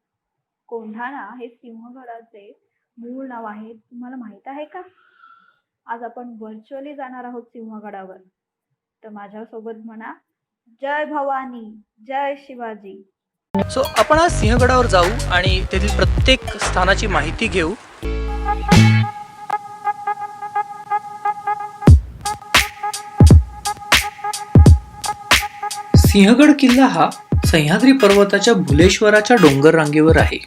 कोंढाणा हे सिंहगडाचे मूळ नाव आहे. तुम्हाला माहित आहे का? आज आपण व्हर्च्युअली जाणार आहोत सिंहगडावर. तर माझ्यासोबत म्हणा, जय भवानी, जय शिवाजी. सो आपण आज सिंहगडावर जाऊ आणि तेथील प्रत्येक स्थानाची माहिती घेऊ. सिंहगड किल्ला हा सह्याद्री पर्वताच्या भुलेश्वराच्या डोंगर रांगेवर आहे.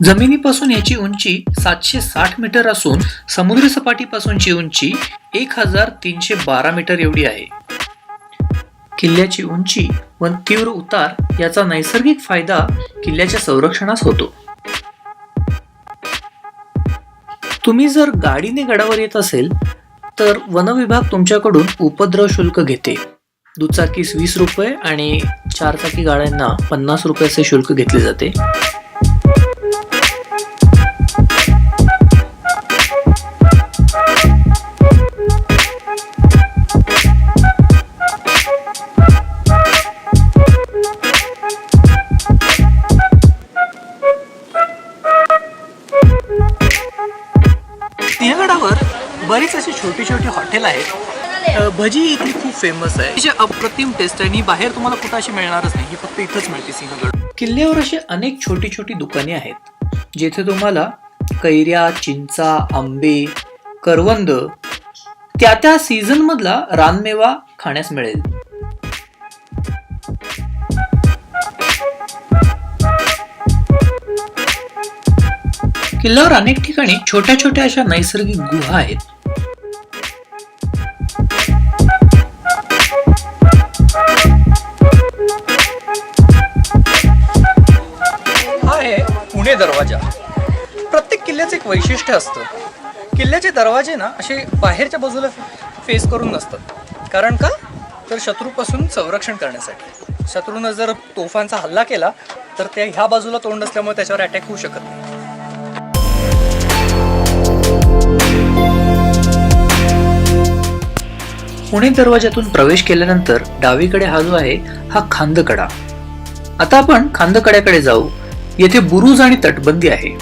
जमिनीपासून याची उंची 760 मीटर असून समुद्र सपाटीपासूनची उंची 1312 मीटर एवढी आहे. किल्ल्याची उंची व तीव्र उतार याचा नैसर्गिक फायदा किल्ल्याच्या संरक्षणास होतो. तुम्ही जर गाडीने गडावर येत असेल तर वनविभाग तुमच्याकडून उपद्रव शुल्क घेते. दुचाकीस 20 रुपये आणि 4 चाकी गाड्यांना 50 रुपयाचे शुल्क घेतले जाते. सिंहगडावर बरीच अशी छोटी छोटी हॉटेल आहेत. भजी इथली खूप फेमस आहे. तिची अप्रतिम टेस्ट आहे आणि बाहेर तुम्हाला कुठं अशी मिळणारच नाही. ही फक्त इथंच मिळते सिंहगड. किल्ल्यावर अशी अनेक छोटी छोटी दुकाने आहेत जेथे तुम्हाला कैऱ्या, चिंचा, आंबे, करवंद त्या त्या सीझन मधला रानमेवा खाण्यास मिळेल. किल्ल्यावर अनेक ठिकाणी छोट्या छोट्या अशा नैसर्गिक गुहा आहेत. हा आहे पुणे दरवाजा. प्रत्येक किल्ल्याचं एक वैशिष्ट्य असतं. किल्ल्याचे दरवाजे ना असे बाहेरच्या बाजूला फेस करून नसतात. कारण का? तर शत्रूपासून संरक्षण करण्यासाठी. शत्रूनं जर तोफांचा हल्ला केला तर ते ह्या बाजूला तोंड असल्यामुळे त्याच्यावर अटॅक होऊ शकत नाही. पुणे दरवाजातून प्रवेश केल्यानंतर डावीकडे हा जो आहे हा खांदकडा. आता आपण खांदकड्याकडे जाऊ. येथे बुरुज आणि तटबंदी आहे.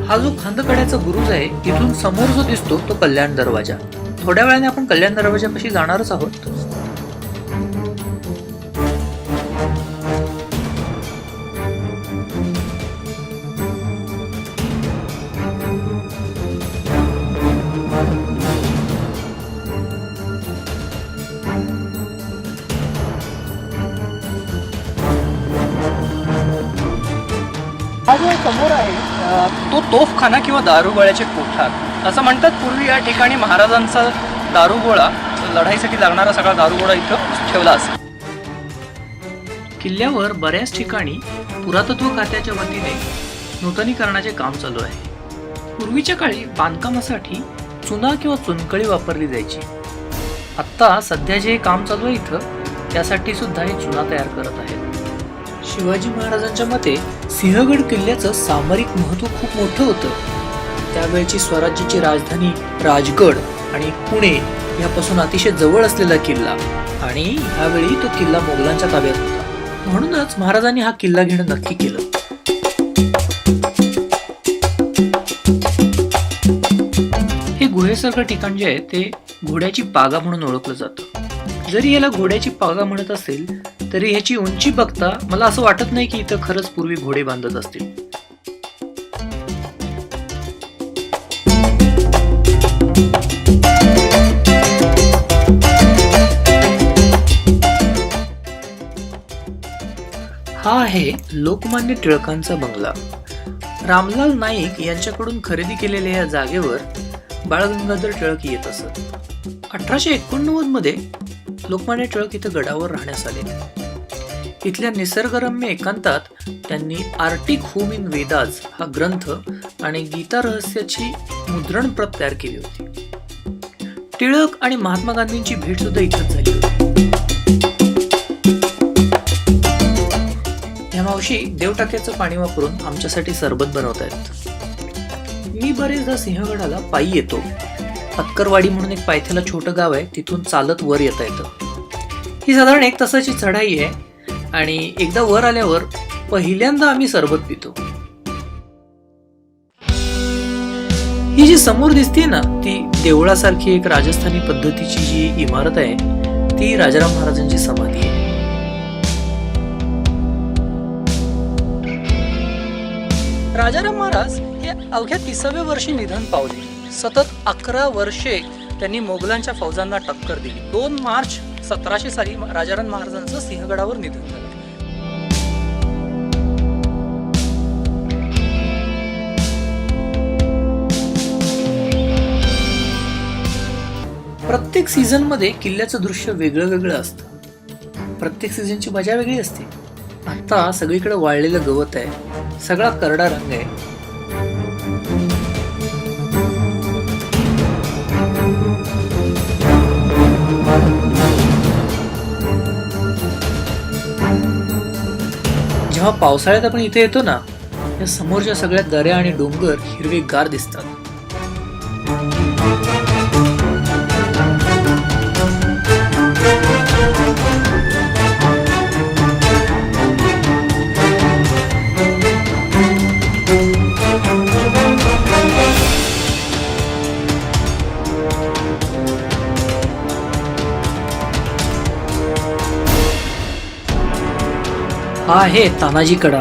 हा जो खांदकड्याचा बुरुज आहे तिथून समोर जो दिसतो तो कल्याण दरवाजा. थोड्या वेळाने आपण कल्याण दरवाजापाशी जाणारच आहोत. हा जो समोर आहे तो तोफखाना किंवा दारुगोळ्याचे कोठार असं म्हणतात. पूर्वी या ठिकाणी महाराजांचा दारुगोळा, लढाईसाठी लागणारा सगळा दारुगोळा इथं ठेवला असे. किल्ल्यावर बऱ्याच ठिकाणी पुरातत्व खात्याच्या वतीने नूतनीकरणाचे काम चालू आहे. पूर्वीच्या काळी बांधकामासाठी चुना किंवा चुनकळी वापरली जायची. आत्ता सध्या जे काम चालू आहे इथं त्यासाठी सुद्धा हे चुना तयार करत आहेत. शिवाजी महाराजांच्या मते सिंहगड किल्ल्याचं सामरिक महत्त्व खूप मोठं होतं. त्यावेळची स्वराज्याची राजधानी राजगड आणि पुणे यापासून अतिशय जवळ असलेला किल्ला, आणि ह्यावेळी तो किल्ला मोगलांच्या ताब्यात होता. म्हणूनच महाराजांनी हा किल्ला घेणं नक्की केलं. हे गुहेसारखं ठिकाण जे आहे ते घोड्याची पागा म्हणून ओळखलं जातं. जरी याला घोड्याची पागा म्हणत असेल तरी ह्याची उंची बघता मला असं वाटत नाही की इथं खरंच पूर्वी घोडे बांधत असतील. हा आहे लोकमान्य टिळकांचा बंगला. रामलाल नाईक यांच्याकडून खरेदी केलेल्या या जागेवर बाळ गंगाधर टिळक येत असत. 1889 मध्ये लोकमान्य टिळक इथं गडावर राहण्यास आले. इथल्या निसर्गरम्य एकांतात त्यांनी आर्टिक होम इन वेदाज हा ग्रंथ आणि गीता रहस्याची मुद्रण प्रत तयार केली होती. टिळक आणि महात्मा गांधींची भेट सुद्धा इथंच झाली होती. या मावशी देवटाक्याचं पाणी वापरून आमच्यासाठी सरबत बनवतायत. मी बरेचदा सिंहगडाला पायी येतो. पत्करवाडी म्हणून एक पायथ्याला छोटं गाव आहे, तिथून चालत वर येता येतं. ही साधारण 1 तासाची चढाई आहे आणि एकदा वर आल्यावर पहिल्यांदा आम्ही सरबत पितो. ही जी समोर दिसते ना ती देवळासारखी एक राजस्थानी पद्धतीची जी इमारत आहे ती राजाराम महाराजांची समाधी आहे. राजाराम महाराज हे अवघ्या 30व्या वर्षी निधन पावले. सतत 11 वर्षे त्यांनी मोगलांच्या फौजांना टक्कर दिली. 2 मार्च 1700 साली राजाराम महाराजांचं सिंहगडावर निधन झालं. प्रत्येक सीझन मध्ये किल्ल्याचं दृश्य वेगळं वेगळं असतं. प्रत्येक सीझनची मजा वेगळी असते. आता सगळीकडे वाळलेलं गवत आहे, सगळा करडा रंग आहे. जेव्हा पावसाळ्यात आपण इथे येतो ना, या समोरच्या सगळ्या दऱ्या आणि डोंगर हिरवेगार दिसतात. हा आहे तानाजी कडा.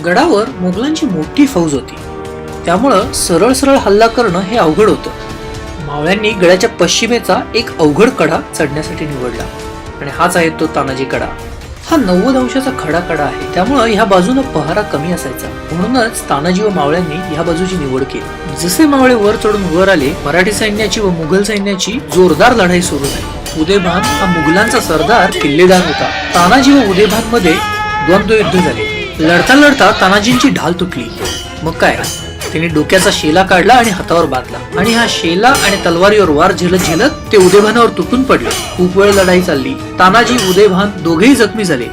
गडावर मोगलांची मोठी फौज होती, त्यामुळं सरळ सरळ हल्ला करणं हे अवघड होतं. मावळ्यांनी गडाच्या पश्चिमेचा एक अवघड कडा चढण्यासाठी निवडला आणि हाच आहे तो तानाजी कडा. हा 90 अंशाचा खडा कडा आहे, त्यामुळं ह्या बाजूनं पहारा कमी असायचा. म्हणूनच तानाजी व मावळ्यांनी ह्या बाजूची निवड केली. जसे मावळे वर चढून वर आले, मराठी सैन्याची व मुघल सैन्याची जोरदार लढाई सुरू झाली. उदयभान हा मुघलांचा सरदार किल्लेदार होता. तानाजी व उदयभान मध्ये द्वंद्व युद्ध झाले. लढता लढता तानाजींची ढाल तुटली. मग काय, त्यांनी डोक्याचा शेला काढला आणि हातावर बांधला आणि हा शेला आणि तलवारीवर वार झेलत झेलत ते उदयभानावर तुटून पडले. खूप वेळ लढाई चालली. तानाजी उदयभान दोघेही जखमी झाले.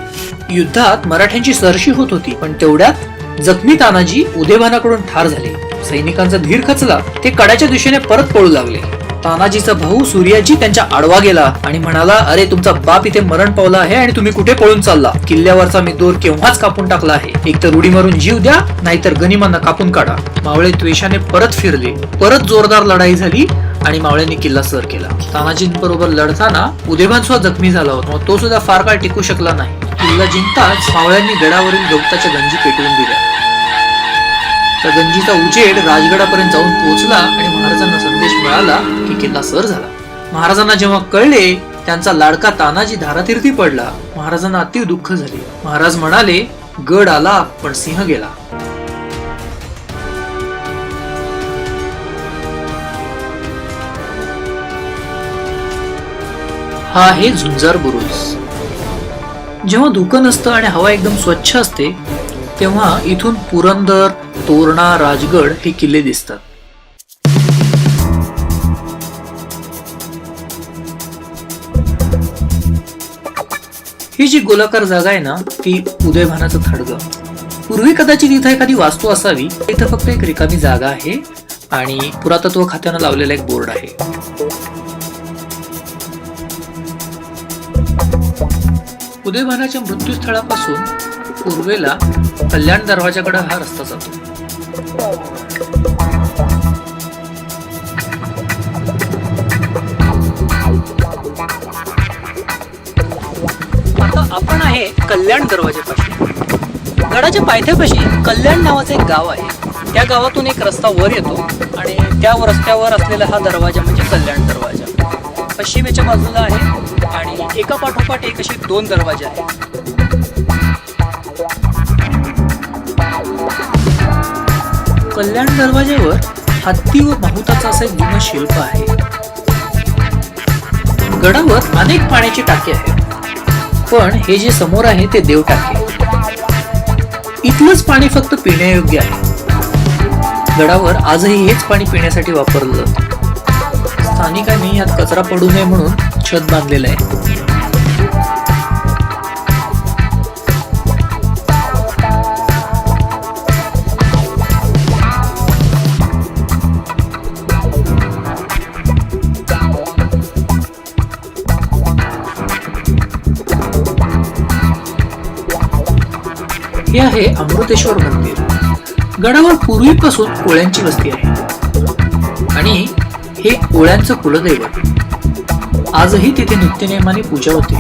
युद्धात मराठ्यांची सरशी होत होती, पण तेवढ्यात जखमी तानाजी उदयभानाकडून ठार झाले. सैनिकांचा धीर खचला. ते कड्याच्या दिशेने परत पळू लागले. तानाजीचा भाऊ सूर्याजी त्यांच्या आडवा गेला आणि म्हणाला, अरे तुमचा बाप इथे मरण पावला आहे आणि तुम्ही कुठे पळून चालला? किल्ल्यावरचा मी दोर केव्हाच कापून टाकला आहे. एक तर उडी मारून जीव द्या, नाहीतर गनिमांना कापून काढा. मावळे त्वेषाने परत फिरले. परत जोरदार लढाई झाली आणि मावळ्यांनी किल्ला सर केला. तानाजींबरोबर लढताना उदयभान सुद्धा जखमी झाला होता. तो सुद्धा फार काळ टिकू शकला नाही. किल्ला जिंकताच मावळ्यांनी गडावरील गवताच्या गंजी पेटवून दिल्या. त्या गंजीचा उजेड राजगडापर्यंत जाऊन पोहोचला आणि महाराजांना संदेश मिळाला की किल्ला सर झाला. महाराजांना जेव्हा कळले, त्यांचा लाडका तानाजी धारातीर्थी पडला. महाराजांना अति दुःख झाले. महाराज म्हणाले, गड आला पण सिंह गेला. हा आहे झुंजार बुरुज. जेव्हा धुकं नसतं आणि हवा एकदम स्वच्छ असते, तेव्हा इथून पुरंदर, तोरणा, राजगड हे किल्ले दिसतात. ही जी गोलाकार जागा आहे ना, ती उदयभानाचं थडगं. पूर्वी कदाचित इथं एखादी वास्तू असावी. इथं फक्त एक रिकामी जागा आहे आणि पुरातत्व खात्यानं लावलेला एक बोर्ड आहे. उदयभानाच्या मृत्यूस्थळापासून पूर्वेला कल्याण दरवाजाकडे हा रस्ता जातो. आता आपण आहे कल्याण दरवाजापाशी. गडाच्या पायथ्यापाशी कल्याण नावाचं एक गाव आहे. त्या गावातून एक रस्ता वर येतो आणि त्या रस्त्यावर असलेला हा दरवाजा म्हणजे कल्याण दरवाजा पश्चिमेच्या बाजूला आहे आणि एका पाठोपाठ एक असे 2 दरवाजे आहेत. कल्याण दरवाज्यावर हत्ती व माहुताचं असं एक जुनं शिल्प आहे. गडावर अनेक पाण्याची टाके आहेत, पण हे जे समोर आहे ते देव टाके. इथलंच पाणी फक्त पिण्यायोग्य आहे. गडावर आजही हेच पाणी पिण्यासाठी वापरलं जातं. स्थानिकांनी यात कचरा पडू नये म्हणून छत बांधलेलं आहे. हे आहे अमृतेश्वर मंदिर. गडावर पूर्वीपासून कोळ्यांची वस्ती आहे आणि हे कोळ्यांचं कुलदैवत. आजही तिथे नित्यनेमाने पूजा होते.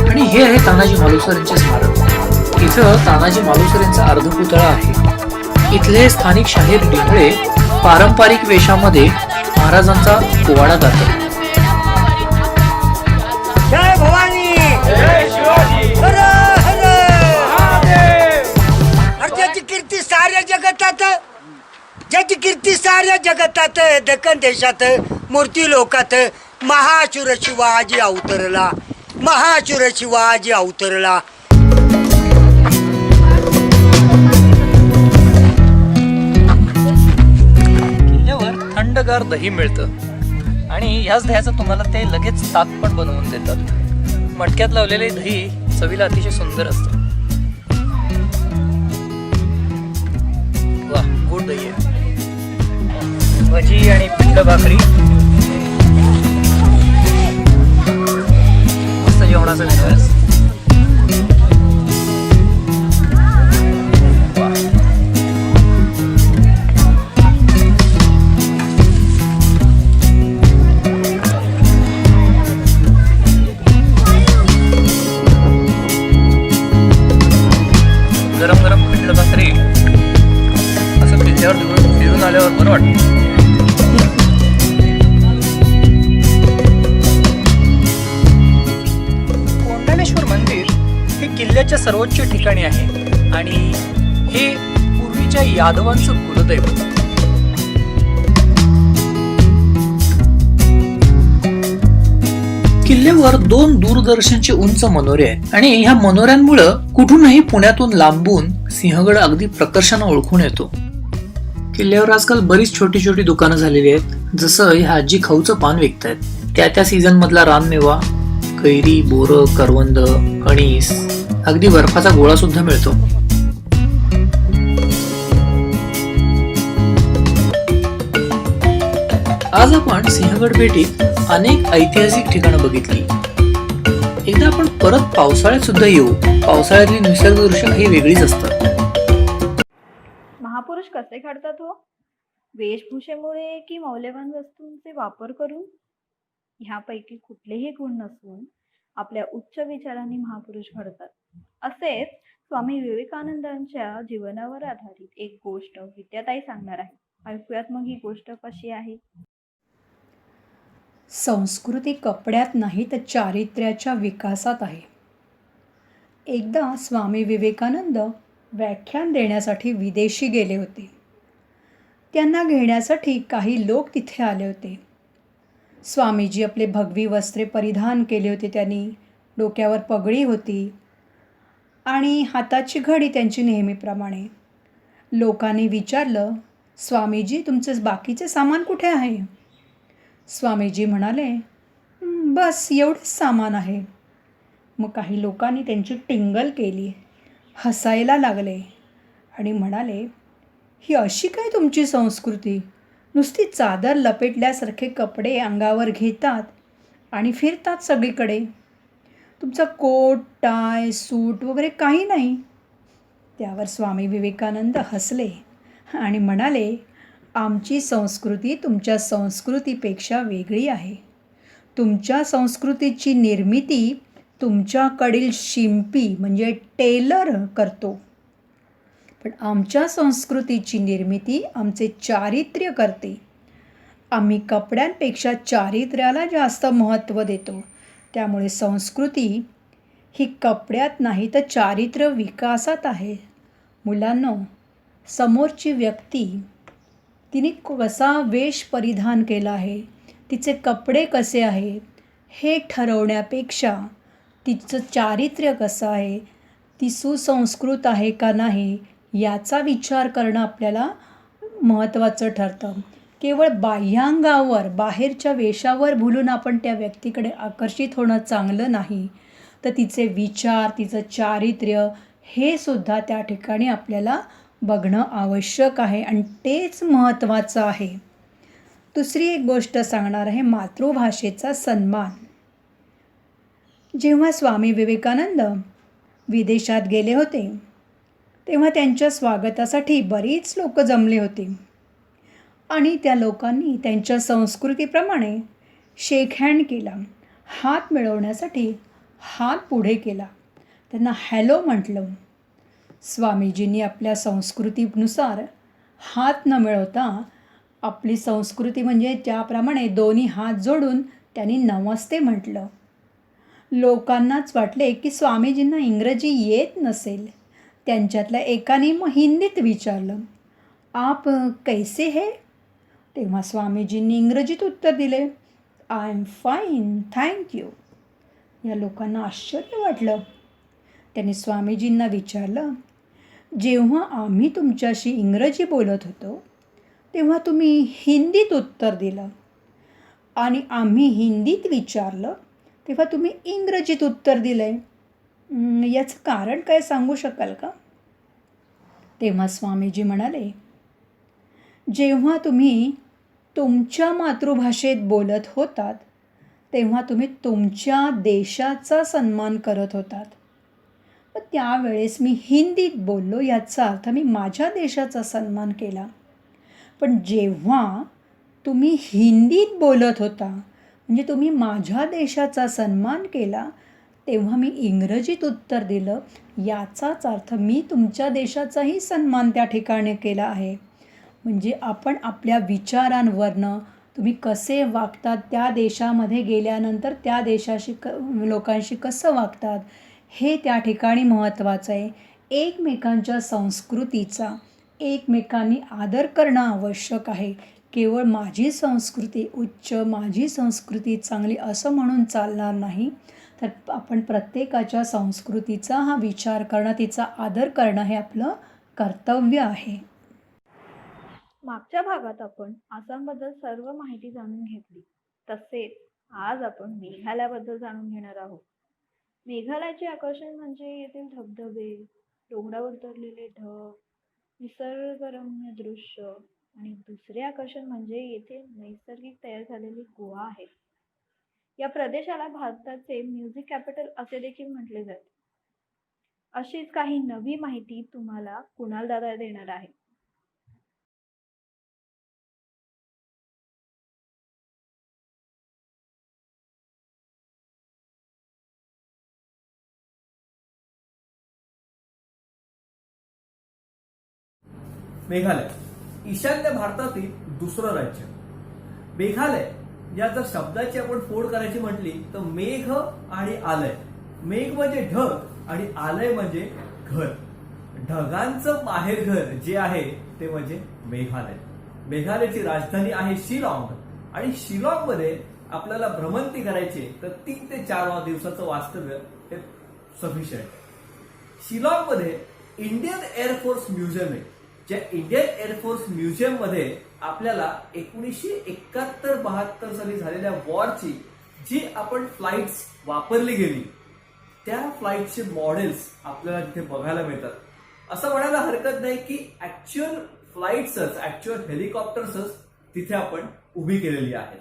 आणि हे आहे तानाजी मालुसरेंचे स्मारक. इथं तानाजी मालुसरेंचा अर्धपुतळा आहे. इथले स्थानिक शाहीर डिंगळे पारंपरिक वेशामध्ये महाराजांचा पोवाडा गातात. जय भवानी, जय शिवाजी, हर हर महादेव. ज्याची कीर्ती साऱ्या जगतात, ज्याची कीर्ती साऱ्या जगतात, दक्कन देशात, मूर्ती लोकात, महाशूर शिवाजी अवतरला, महाशूर शिवाजी अवतरला. थंडगार दही मिळतं आणि ह्याच दह्याचं तुम्हाला ते लगेच ताक पण बनवून देतात. मटक्यात लावलेले दही चवीला अतिशय सुंदर असतं. वा, गोड दही आहे. भजी आणि पिठलं भाकरी मस्त जेवणाचा विश्वास. गरम गरम पिठलं भाकरी असं किल्ल्यावर फिरून आल्यावर बरं वाटतं. भुलेश्वर मंदिर हे किल्ल्याच्या सर्वोच्च ठिकाणी आहे आणि हे पूर्वीच्या यादवांचं कुलदैवत. किल्ल्यावर 2 दूरदर्शनचे उंच मनोरे आहेत आणि ह्या मनोऱ्यांमुळं कुठूनही पुण्यातून लांबून सिंहगड अगदी प्रकर्षानं ओळखून येतो. किल्ल्यावर आजकाल बरीच छोटी छोटी दुकानं झालेली आहेत, जसं ह्या आजी खाऊचं पान विकतायत. त्या सीझन मधला रानमेवा, कैरी, बोरं, करवंद, कणीस, अगदी बर्फाचा गोळा सुद्धा मिळतो. आज आपण सिंहगड भेटीत अनेक ऐतिहासिक ठिकाणं बघितली. एकदा आपण परत पावसाळ्यात सुद्धा येऊ. पावसाळ्यातली निसर्ग दृश्य काही वेगळीच असतात. महापुरुष कसे घडतात हो? वेशभूषेमुळे की मौल्यवान वस्तूंचे वापर करून? ह्यापैकी कुठलेही गुण नसून आपल्या उच्च विचारांनी महापुरुष घडतात. असेच स्वामी विवेकानंदांच्या जीवनावर आधारित एक गोष्ट विद्याताई सांगणार आहे. ऐकूयात मग ही गोष्ट कशी आहे. संस्कृती कपड्यात नाही तर चारित्र्याच्या विकासात आहे. एकदा स्वामी विवेकानंद व्याख्यान देण्यासाठी विदेशी गेले होते. त्यांना घेण्यासाठी काही लोक तिथे आले होते. स्वामीजी आपले भगवी वस्त्रे परिधान केले होते. त्यांनी डोक्यावर पगडी होती आणि हाताची घडी त्यांची नेहमीप्रमाणे. लोकांनी विचारलं, स्वामीजी तुमचं बाकीचे सामान कुठे आहे? स्वामीजी म्हणाले, बस एवढंच सामान आहे. मग काही लोकांनी त्यांची टिंगल केली, हसायला लागले आणि म्हणाले, ही अशी काय तुमची संस्कृती? नुसती चादर लपेटल्यासारखे कपडे अंगावर घेतात आणि फिरतात सगळीकडे. तुमचा कोट, टाय, सूट वगैरे काही नाही. त्यावर स्वामी विवेकानंद हसले आणि म्हणाले, आमची संस्कृती तुमच्या संस्कृतीपेक्षा वेगळी आहे. तुमच्या संस्कृतीची निर्मिती तुमच्याकडील शिंपी म्हणजे टेलर करतो, पण आमच्या संस्कृतीची निर्मिती आमचे चारित्र्य करते. आम्ही कपड्यांपेक्षा चारित्र्याला जास्त महत्त्व देतो. त्यामुळे संस्कृती ही कपड्यात नाही तर चारित्र्य विकासात आहे. मुलांनो, समोरची व्यक्ती तिने कसा वेश परिधान केला आहे, तिचे कपडे कसे आहेत हे ठरवण्यापेक्षा तिचं चारित्र्य कसं आहे, ती सुसंस्कृत आहे का नाही याचा विचार करणं आपल्याला महत्त्वाचं ठरतं. केवळ बाह्यांगावर, बाहेरच्या वेशावर भुलून आपण त्या व्यक्तीकडे आकर्षित होणं चांगलं नाही, तर तिचे विचार, तिचं चारित्र्य हे सुद्धा त्या ठिकाणी आपल्याला बघणं आवश्यक आहे आणि तेच महत्त्वाचं आहे. दुसरी एक गोष्ट सांगणार आहे, मातृभाषेचा सन्मान. जेव्हा स्वामी विवेकानंद विदेशात गेले होते तेव्हा त्यांच्या स्वागतासाठी बरीच लोक जमले होते आणि त्या लोकांनी त्यांच्या संस्कृतीप्रमाणे शेक हँड केला. हात मिळवण्यासाठी हात पुढे केला, त्यांना हॅलो म्हटलं. स्वामीजींनी आपल्या संस्कृतीनुसार हात न मिळवता आपली संस्कृती म्हणजे त्याप्रमाणे दोन्ही हात जोडून त्यांनी नमस्ते म्हटलं. लोकांनाच वाटले की स्वामीजींना इंग्रजी येत नसेल. त्यांच्यातल्या एकाने मग हिंदीत विचारलं, आप कैसे है? तेव्हा स्वामीजींनी इंग्रजीत उत्तर दिले, आय एम फाईन, थँक्यू. या लोकांना आश्चर्य वाटलं. त्यांनी स्वामीजींना विचारलं, जेव्हा आम्ही तुमच्याशी इंग्रजी बोलत होतो तेव्हा तुम्ही हिंदीत उत्तर दिलं आणि आम्ही हिंदीत विचारलं तेव्हा तुम्ही इंग्रजीत उत्तर दिलं आहे. याचं कारण काय सांगू शकाल का? तेव्हा स्वामीजी म्हणाले, जेव्हा तुम्ही तुमच्या मातृभाषेत बोलत होतात तेव्हा तुम्ही तुमच्या देशाचा सन्मान करत होतात. पण त्यावेळेस मी हिंदीत बोललो, याचा अर्थ मी माझ्या देशाचा सन्मान केला. पण जेव्हा तुम्ही हिंदीत बोलत होता म्हणजे तुम्ही माझ्या देशाचा सन्मान केला, तेव्हा मी इंग्रजीत उत्तर दिलं, याचाच अर्थ मी तुमच्या देशाचाही सन्मान त्या ठिकाणी केला आहे. म्हणजे आपण आपल्या विचारांवरनं, तुम्ही कसे वागतात, त्या देशामध्ये गेल्यानंतर त्या देशाशी लोकांशी कसं वागतात हे त्या ठिकाणी महत्त्वाचं आहे. एकमेकांच्या संस्कृतीचा एकमेकांनी आदर करणं आवश्यक आहे. केवळ माझी संस्कृती उच्च, माझी संस्कृती चांगली असं म्हणून चालणार नाही, तर आपण प्रत्येकाच्या संस्कृतीचा हा विचार करणं, तिचा आदर करणं हे आपलं कर्तव्य आहे. मागच्या भागात आपण आसामबद्दल सर्व माहिती जाणून घेतली. तसेच आज आपण मेघालयाबद्दल जाणून घेणार आहोत. मेघालयाचे आकर्षण म्हणजे येथील धबधबे, डोंगरावर तरलेले ढग, निसर्गरम्य दृश्य आणि दुसरे आकर्षण म्हणजे येथे नैसर्गिक तयार झालेली गुहा आहेत. या प्रदेशाला भारताचे म्युझिक कॅपिटल असे देखील म्हटले जाते. अशीच काही नवी माहिती तुम्हाला कुणाल दादा देणार आहे. मेघालय ईशान्य भारतातील दुसरं राज्य. मेघालय या जर शब्दाची आपण फोड करायची म्हटली तर मेघ आणि आलय. मेघ म्हणजे ढग आणि आलय म्हणजे घर. ढगांचं माहेरघर जे आहे ते म्हणजे मेघालय. मेघालयची राजधानी आहे शिलाँग आणि शिलाँग मध्ये आपल्याला भ्रमंती करायची तर 3 ते 4 दिवसाचं वास्तव्य हे सफिशियंट. शिलाँग मध्ये इंडियन एअरफोर्स म्युझियम आहे. ज्या इंडियन एअरफोर्स म्युझियम मध्ये आपल्याला 1971-72 साली झालेल्या वॉरची जी आपण फ्लाइट्स वापरली गेली त्या फ्लाइटचे मॉडेल्स आपल्याला तिथे बघायला मिळतात. असं म्हणायला हरकत नाही की ऍक्च्युअल फ्लाइट्सच, ऍक्च्युअल हेलिकॉप्टर्सच तिथे आपण उभी केलेली आहेत.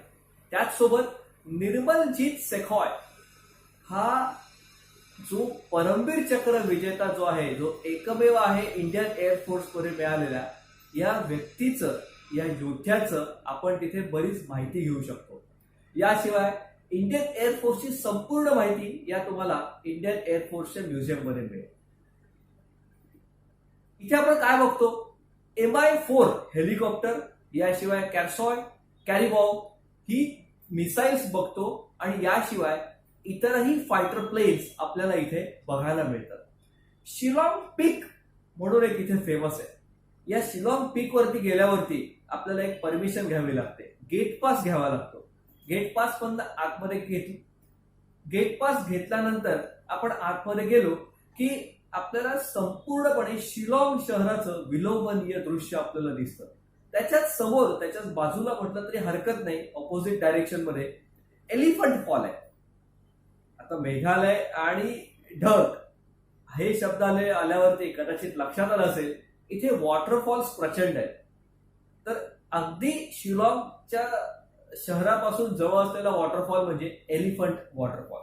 त्याचसोबत निर्मलजीत सेखॉय हा जो परमवीर चक्र विजेता जो आहे, जो एकमेव आहे इंडियन एअरफोर्स मध्ये मिळालेल्या, या व्यक्तीचं, या योद्ध्याचं आपण तिथे बरीच माहिती घेऊ शकतो. याशिवाय इंडियन एअरफोर्सची संपूर्ण माहिती या तुम्हाला इंडियन एअरफोर्सच्या म्युझियम मध्ये मिळेल. इथे आपण काय बघतो, MI-4 हेलिकॉप्टर, याशिवाय कॅरसॉय, कॅरिबॉम्ब ही मिसाईल्स बघतो आणि याशिवाय इतरही फायटर प्लेन्स आपल्याला इथे बघायला मिळतात. शिलाँग पीक म्हणून एक इथे फेमस आहे. या शिलाँग पीक वरती गेल्यावरती आपल्याला एक परमिशन घ्यावी लागते, गेट पास घ्यावा लागतो. गेट पास पण आतमध्ये घेतली. गेट पास घेतल्यानंतर आपण आतमध्ये गेलो की आपल्याला संपूर्णपणे शिलाँग शहराचं विलोभनीय दृश्य आपल्याला दिसतं. त्याच्याच समोर, त्याच्याच बाजूला म्हटलं तरी हरकत नाही, ऑपोजिट डायरेक्शन मध्ये एलिफंट फॉल आहे. आता मेघालय आणि ढग हे शब्द आल्यावरती कदाचित लक्षात आलं असेल, इथे वॉटरफॉल्स प्रचंड आहेत. तर अगदी शिलाँगच्या शहरापासून जवळ असलेला वॉटरफॉल म्हणजे एलिफंट वॉटरफॉल.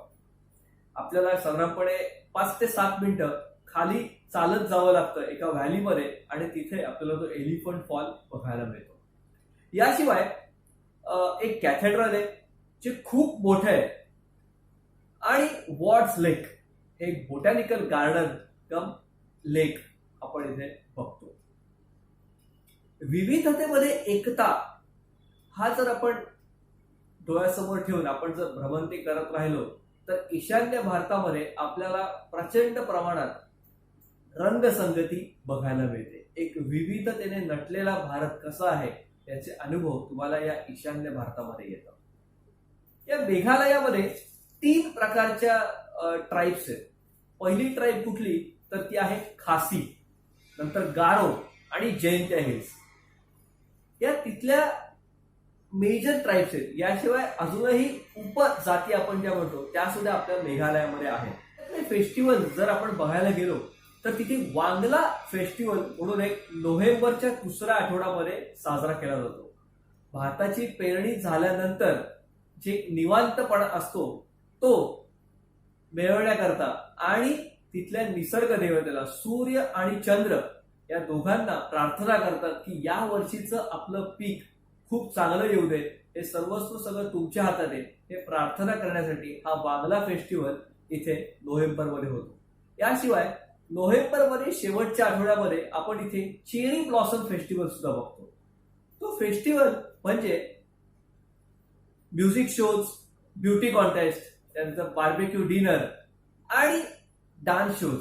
आपल्याला साधारणपणे 5 ते 7 मिनिटं खाली चालत जावं लागतं एका व्हॅलीमध्ये आणि तिथे आपल्याला तो एलिफंट फॉल बघायला मिळतो. याशिवाय एक कॅथेड्रल आहे जे खूप मोठं आहे आणि वॉर्ड्स लेक हे बोटॅनिकल गार्डन कम लेक आपण इथे बघतो. विविधतेमध्ये एकता हा जर आपण डोळ्यासमोर ठेवून आपण जर भ्रमंती करत राहिलो तर ईशान्य भारतामध्ये आपल्याला प्रचंड प्रमाणात रंगसंगती बघायला मिळते. एक विविधतेने नटलेला भारत कसा आहे याचे अनुभव तुम्हाला या ईशान्य भारतामध्ये येतात. या मेघालयामध्ये 3 प्रकारच्या ट्राईब्स आहेत. पहिली ट्राईब कुठली तर ती आहे खासी, नंतर गारो आणि जैंत्या हिल्स. या तिथल्या मेजर ट्राईब्स आहेत. याशिवाय अजूनही उपजाती आपण ज्या म्हणतो त्या सुद्धा आपल्या मेघालयामध्ये आहेत. फेस्टिवल जर आपण बघायला गेलो तर तिथे वांगला फेस्टिवल म्हणून एक नोव्हेंबरच्या 2ऱ्या आठवड्यामध्ये साजरा केला जातो. भाताची पेरणी झाल्यानंतर जे निवांतपणा असतो तो मिळवण्याकरता आणि तिथल्या निसर्ग देवतेला सूर्य आणि चंद्र या दोघांना प्रार्थना करतात की या वर्षीचं आपलं पीक खूप चांगलं येऊ दे, हे सर्वस्व सगळं तुमच्या हातात आहे, हे प्रार्थना करण्यासाठी हा वांगला फेस्टिवल इथे नोव्हेंबरमध्ये होतो. याशिवाय नोव्हेंबरमध्ये शेवटच्या आठवड्यामध्ये आपण इथे चेरी ब्लॉसम फेस्टिवल सुद्धा बघतो. तो फेस्टिवल म्हणजे म्युझिक शोज, ब्युटी कॉन्टेस्ट, त्यानंतर बार्बेक्यू डिनर आणि डान्स शोज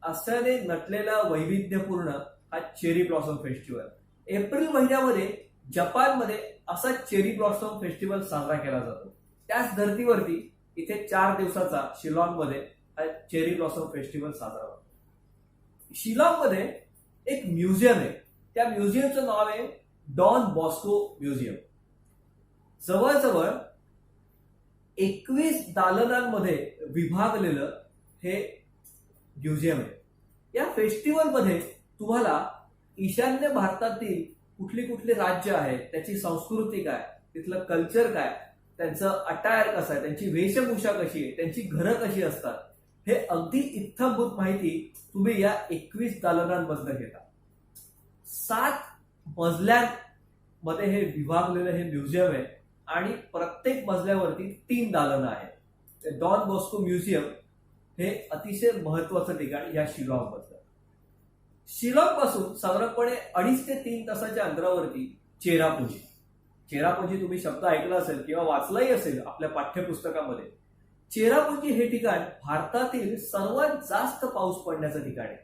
अशाने नटलेला वैविध्यपूर्ण हा चेरी ब्लॉसम फेस्टिवल. एप्रिल महिन्यामध्ये जपानमध्ये असा चेरी ब्लॉसम फेस्टिवल साजरा केला जातो. त्याच धर्तीवरती इथे 4 दिवसाचा शिलॉंगमध्ये हा चेरी ब्लॉसम फेस्टिवल साजरा होतो. शिलॉंगमध्ये एक म्युझियम आहे. त्या म्युझियमचं नाव आहे डॉन बॉस्को म्युझियम. जवळजवळ 21 दालनांमध्ये विभागलेलं हे म्युझियम आहे. या फेस्टिवलमध्ये तुम्हाला ईशान्य भारतातील कुठली कुठली राज्य आहेत, त्याची संस्कृती काय, तिथलं कल्चर काय, त्यांचं अटायर कसं आहे, त्यांची वेशभूषा कशी आहे, त्यांची घरं कशी असतात, हे अगदी इत्थंभूत माहिती तुम्ही या 21 दालनांमधनं घेता. 7 मजल्यांमध्ये हे विभागलेलं हे म्युझियम आहे आणि प्रत्येक मजल्यावरती 3 दालनं आहेत. डॉन बॉस्को म्युझियम हे अतिशय महत्वाचं ठिकाण या शिलॉंगमधलं. शिलॉंग पासून साधारणपणे 2.5 ते 3 तासाच्या अंतरावरती चेरापुंजी. चेरापुंजी तुम्ही शब्द ऐकला असेल किंवा वाचलाही असेल आपल्या पाठ्यपुस्तकामध्ये. चेरापुंजी हे ठिकाण भारतातील सर्वात जास्त पाऊस पडण्याचं ठिकाण आहे.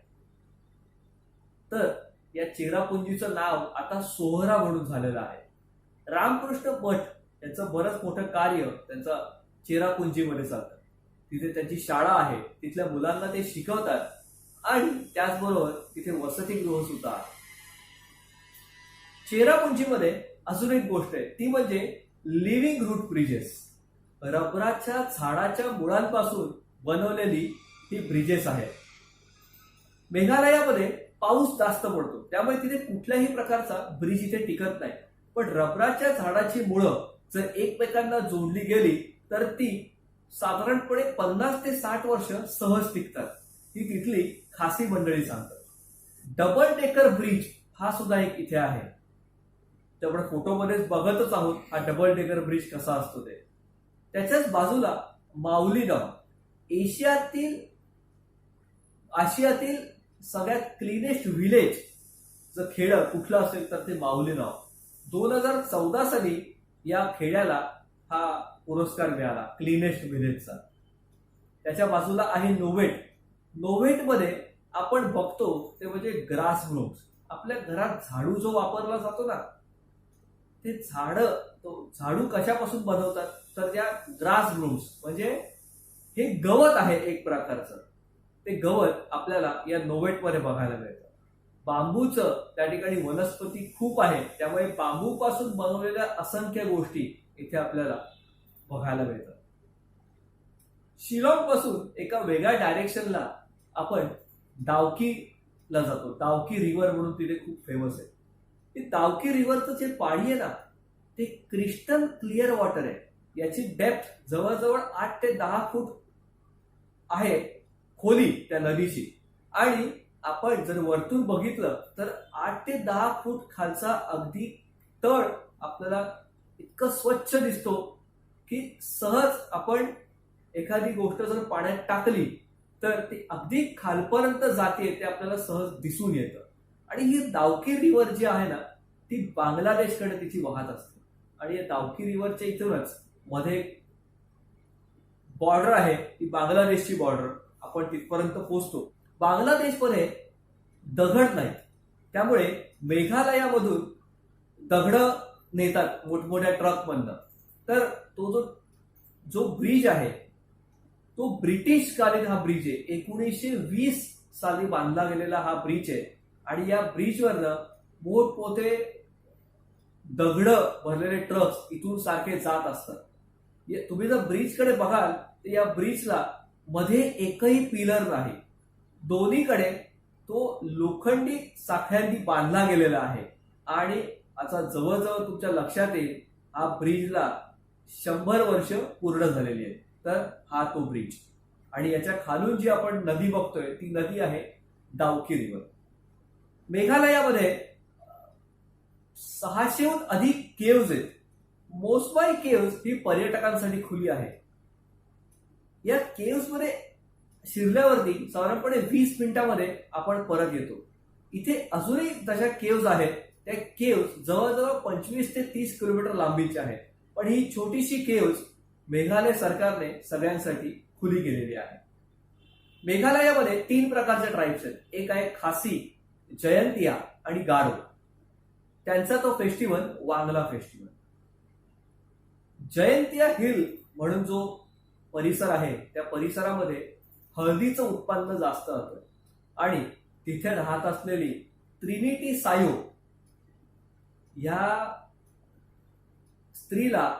तर या चेरापुंजीचं नाव आता सोहरा म्हणून झालेलं आहे. रामकृष्ण मठ यांचं बरंच मोठं कार्य त्यांचं चेरापुंजीमध्ये चालतं. तिथे त्यांची शाळा आहे, तिथल्या मुलांना ते शिकवतात आणि त्याचबरोबर तिथे वसतिगृह सुद्धा आहे. चेरापुंजीमध्ये अजून एक गोष्ट आहे, ती म्हणजे लिव्हिंग रूट ब्रिजेस. रबराच्या झाडाच्या मुळांपासून बनवलेली ही ब्रिजेस आहेत. मेघालयामध्ये पाऊस जास्त पडतो, त्यामुळे तिथे कुठल्याही प्रकारचा ब्रिज इथे टिकत नाही. पण रबराच्या झाडाची मुळं जर एकमेकांना जोडली गेली तर ती साधारणपणे 50 ते 60 वर्ष सहज टिकतात. ही तिथली खासी मंडळी सांगतात. डबल डेकर ब्रिज हा सुद्धा एक इथे आहे. त्यामुळे फोटोमध्येच बघतच आहोत हा डबल डेकर ब्रिज कसा असतो ते. त्याच्याच बाजूला माऊलीडाम, आशियातील सगळ्यात क्लीनेस्ट विलेज जर खेडं कुठलं असेल तर ते माऊलीडाम. 2014 साली या खेड्याला हा पुरस्कार मिळाला क्लीनेस्ट विलेजचा. त्याच्या बाजूला आहे नोवेट. नोवेटमध्ये आपण बघतो ते म्हणजे ग्रास ब्रूम्स. आपल्या घरात झाडू जो वापरला जातो ना, ते झाडू कशापासून बनवतात तर त्या ग्रास ब्रूम्स म्हणजे हे गवत आहे एक प्रकारचं. ते गवत आपल्याला या नोवेटमध्ये बघायला मिळतं. बांबूचं त्या ठिकाणी वनस्पती खूप आहे, त्यामुळे बांबूपासून बनवलेल्या असंख्य गोष्टी इथे आपल्याला बघायला मिळतात. शिलॉंग पासून एका वेगळ्या डायरेक्शनला आपण दावकीला जातो. दावकी रिव्हर म्हणून तिथे खूप फेमस आहे. ते दावकी रिव्हरचं जे पाणी आहे ना, ते क्रिस्टल क्लिअर वॉटर आहे. याची डेप्थ जवळजवळ 8 ते 10 फूट आहे खोली त्या नदीची. आणि आपण जर वरतून बघितलं तर 8 ते 10 फूट खालचा अगदी तळ आपल्याला इतकं स्वच्छ दिसतो की सहज आपण एखादी गोष्ट जर पाण्यात टाकली तर ती अगदी खालपर्यंत जाते ते आपल्याला सहज दिसून येतं. आणि ही दावकी रिव्हर जी आहे ना, ती बांगलादेशकडे तिची वाहत असते. आणि या दावकी रिव्हरच्या इथूनच मध्ये बॉर्डर आहे, ती बांगलादेशची बॉर्डर. आपण तिथपर्यंत पोहोचतो. बांगलादेशमध्ये दगड नाहीत, त्यामुळे मेघालयामधून दगड नेतात मोठमोठ्या ट्रकमधनं. तर तो जो ब्रिज आहे तो ब्रिटिश कालीन हा ब्रिज आहे. 1920 साली बांधला गेलेला हा ब्रिज आहे. आणि या ब्रिजवरनं मोठमोठे दगड भरलेले ट्रक्स इथून सारखे जात असतात. तुम्ही जर ब्रिजकडे बघाल तर या ब्रिजला मध्ये एकही पिलर नाही. दोन्हीकडे तो लोखंडी साखळ्यांनी बांधला गेलेला आहे. आणि आता जवळजवळ तुमच्या लक्षात येईल हा ब्रिजला 100 वर्ष पूर्ण झालेली आहे. तर हा तो ब्रिज. आणि याच्या खालून जी आपण नदी बघतोय ती नदी आहे दावकी रिव्हर. मेघालयामध्ये 600हून अधिक केव्ज आहेत. मोसमाई केव्ज ही पर्यटकांसाठी खुली आहे. या केव्ज मध्ये शिरल्यावरती साधारणपणे 20 मिनिटांमध्ये आपण परत येतो. इथे अजूनही तशा केव्ज आहेत. त्या केव्ज जवळजवळ 25 ते 30 किलोमीटर लांबीच्या आहेत. पण ही छोटीशी केव्ज मेघालय सरकारने सगळ्यांसाठी खुली केलेली आहे. मेघालयामध्ये 3 प्रकारचे ट्राईब्स आहेत. एक आहे खासी, जयंतिया आणि गारो. त्यांचा तो festival Wangala festival. Jaintia hill म्हणून जो परिसर आहे त्या परिसरामध्ये हळदीचं उत्पन्न जास्त होतं आणि तिथे राहत असलेली त्रिनिटी सायो या स्त्रीला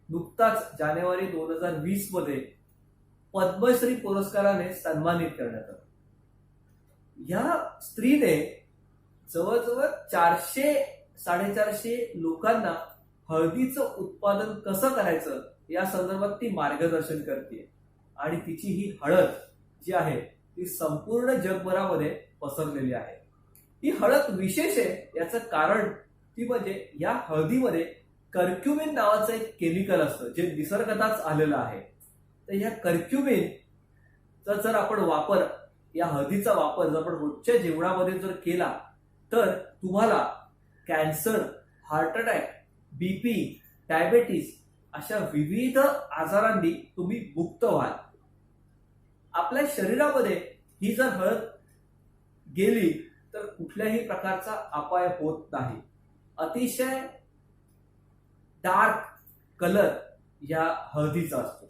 नुकताच जानेवारी 2020 मध्ये पद्मश्री पुरस्काराने सन्मानित करण्यात आलं. या स्त्रीने जवळजवळ 400-450 लोकांना हळदीचं उत्पादन कसं करायचं या संदर्भात ती मार्गदर्शन करते आणि तिची ही हळद जी आहे ती संपूर्ण जगभरामध्ये पसरलेली आहे. ही हळद विशेष आहे याचं कारण ती म्हणजे या हळदीमध्ये कर्क्युमिन नावाचं एक केमिकल असतं जे निसर्गतःच आलेलं आहे. तर या कर्क्युमिनचा जर आपण वापर, या हळदीचा वापर जर आपण रोजच्या जेवणामध्ये जर केला तर तुम्हाला cancer, heart attack, BP, diabetes अशा विविध आजारांनी तुम्ही मुक्त व्हाल. आपल्या शरीरामध्ये ही जर हळद गेली तर कुठल्याही प्रकारचा अपाय होत नाही. अतिशय डार्क कलर या हळदीचा असतो.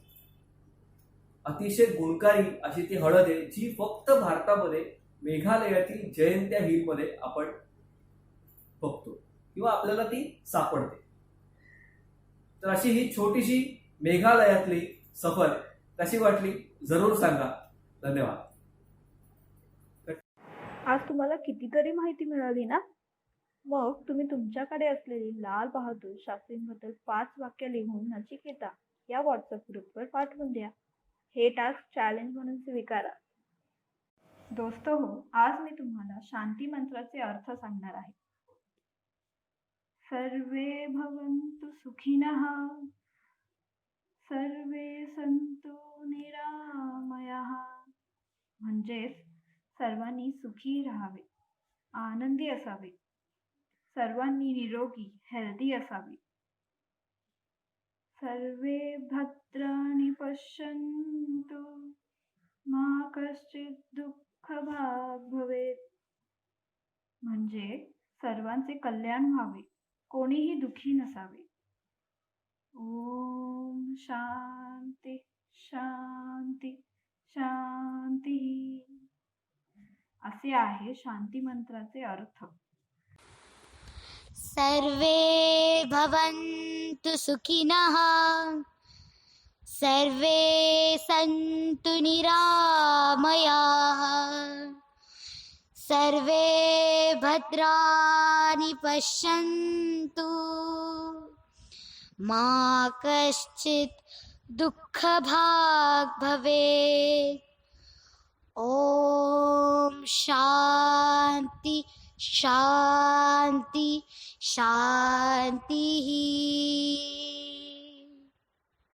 अतिशय गुणकारी अशी ती हळद आहे जी फक्त भारतामध्ये मेघालयातील जयंतिया हिल मध्ये आपण बघतो किंवा आपल्याला ती सापडते. तर अशी ही छोटीशी मेघालयातली सफर कशी वाटली जरूर सांगा. धन्यवाद. आज तुम्हाला कितीतरी माहिती मिळाली ना? मग तुम्ही तुमच्याकडे असलेली लाल बहादूर शास्त्रींबद्दल 5 वाक्य लिहून नचिकेता या व्हॉट्सअप ग्रुपवर पाठवून द्या. हे टास्क चॅलेंज म्हणून स्वीकारा. दोस्तो हो, आज मी तुम्हाला शांती मंत्राचे अर्थ सांगणार आहे. सर्वे भवन्तु सुखिनः, सर्वे सन्तु निरामयाः. म्हणजेच सर्वांनी सुखी राहावे, आनंदी असावे, सर्वांनी निरोगी हेल्दी असावे. सर्वे भद्राणि पश्यन्तु मा कश्चित् दुःख भाग भवेत्. म्हणजे सर्वांचे कल्याण व्हावे, कोणीही दुःखी नसावे. ओम शांती शांती शांती. असे आहे शांती मंत्राचे अर्थ. सर्वे भवन्तु सुखिनः, सर्वे सन्तु निरामयाः, सर्वे भद्राणि पश्यन्तु मा कश्चित् दुःखभाग् भवेत्. ओम शांति शांति शांति.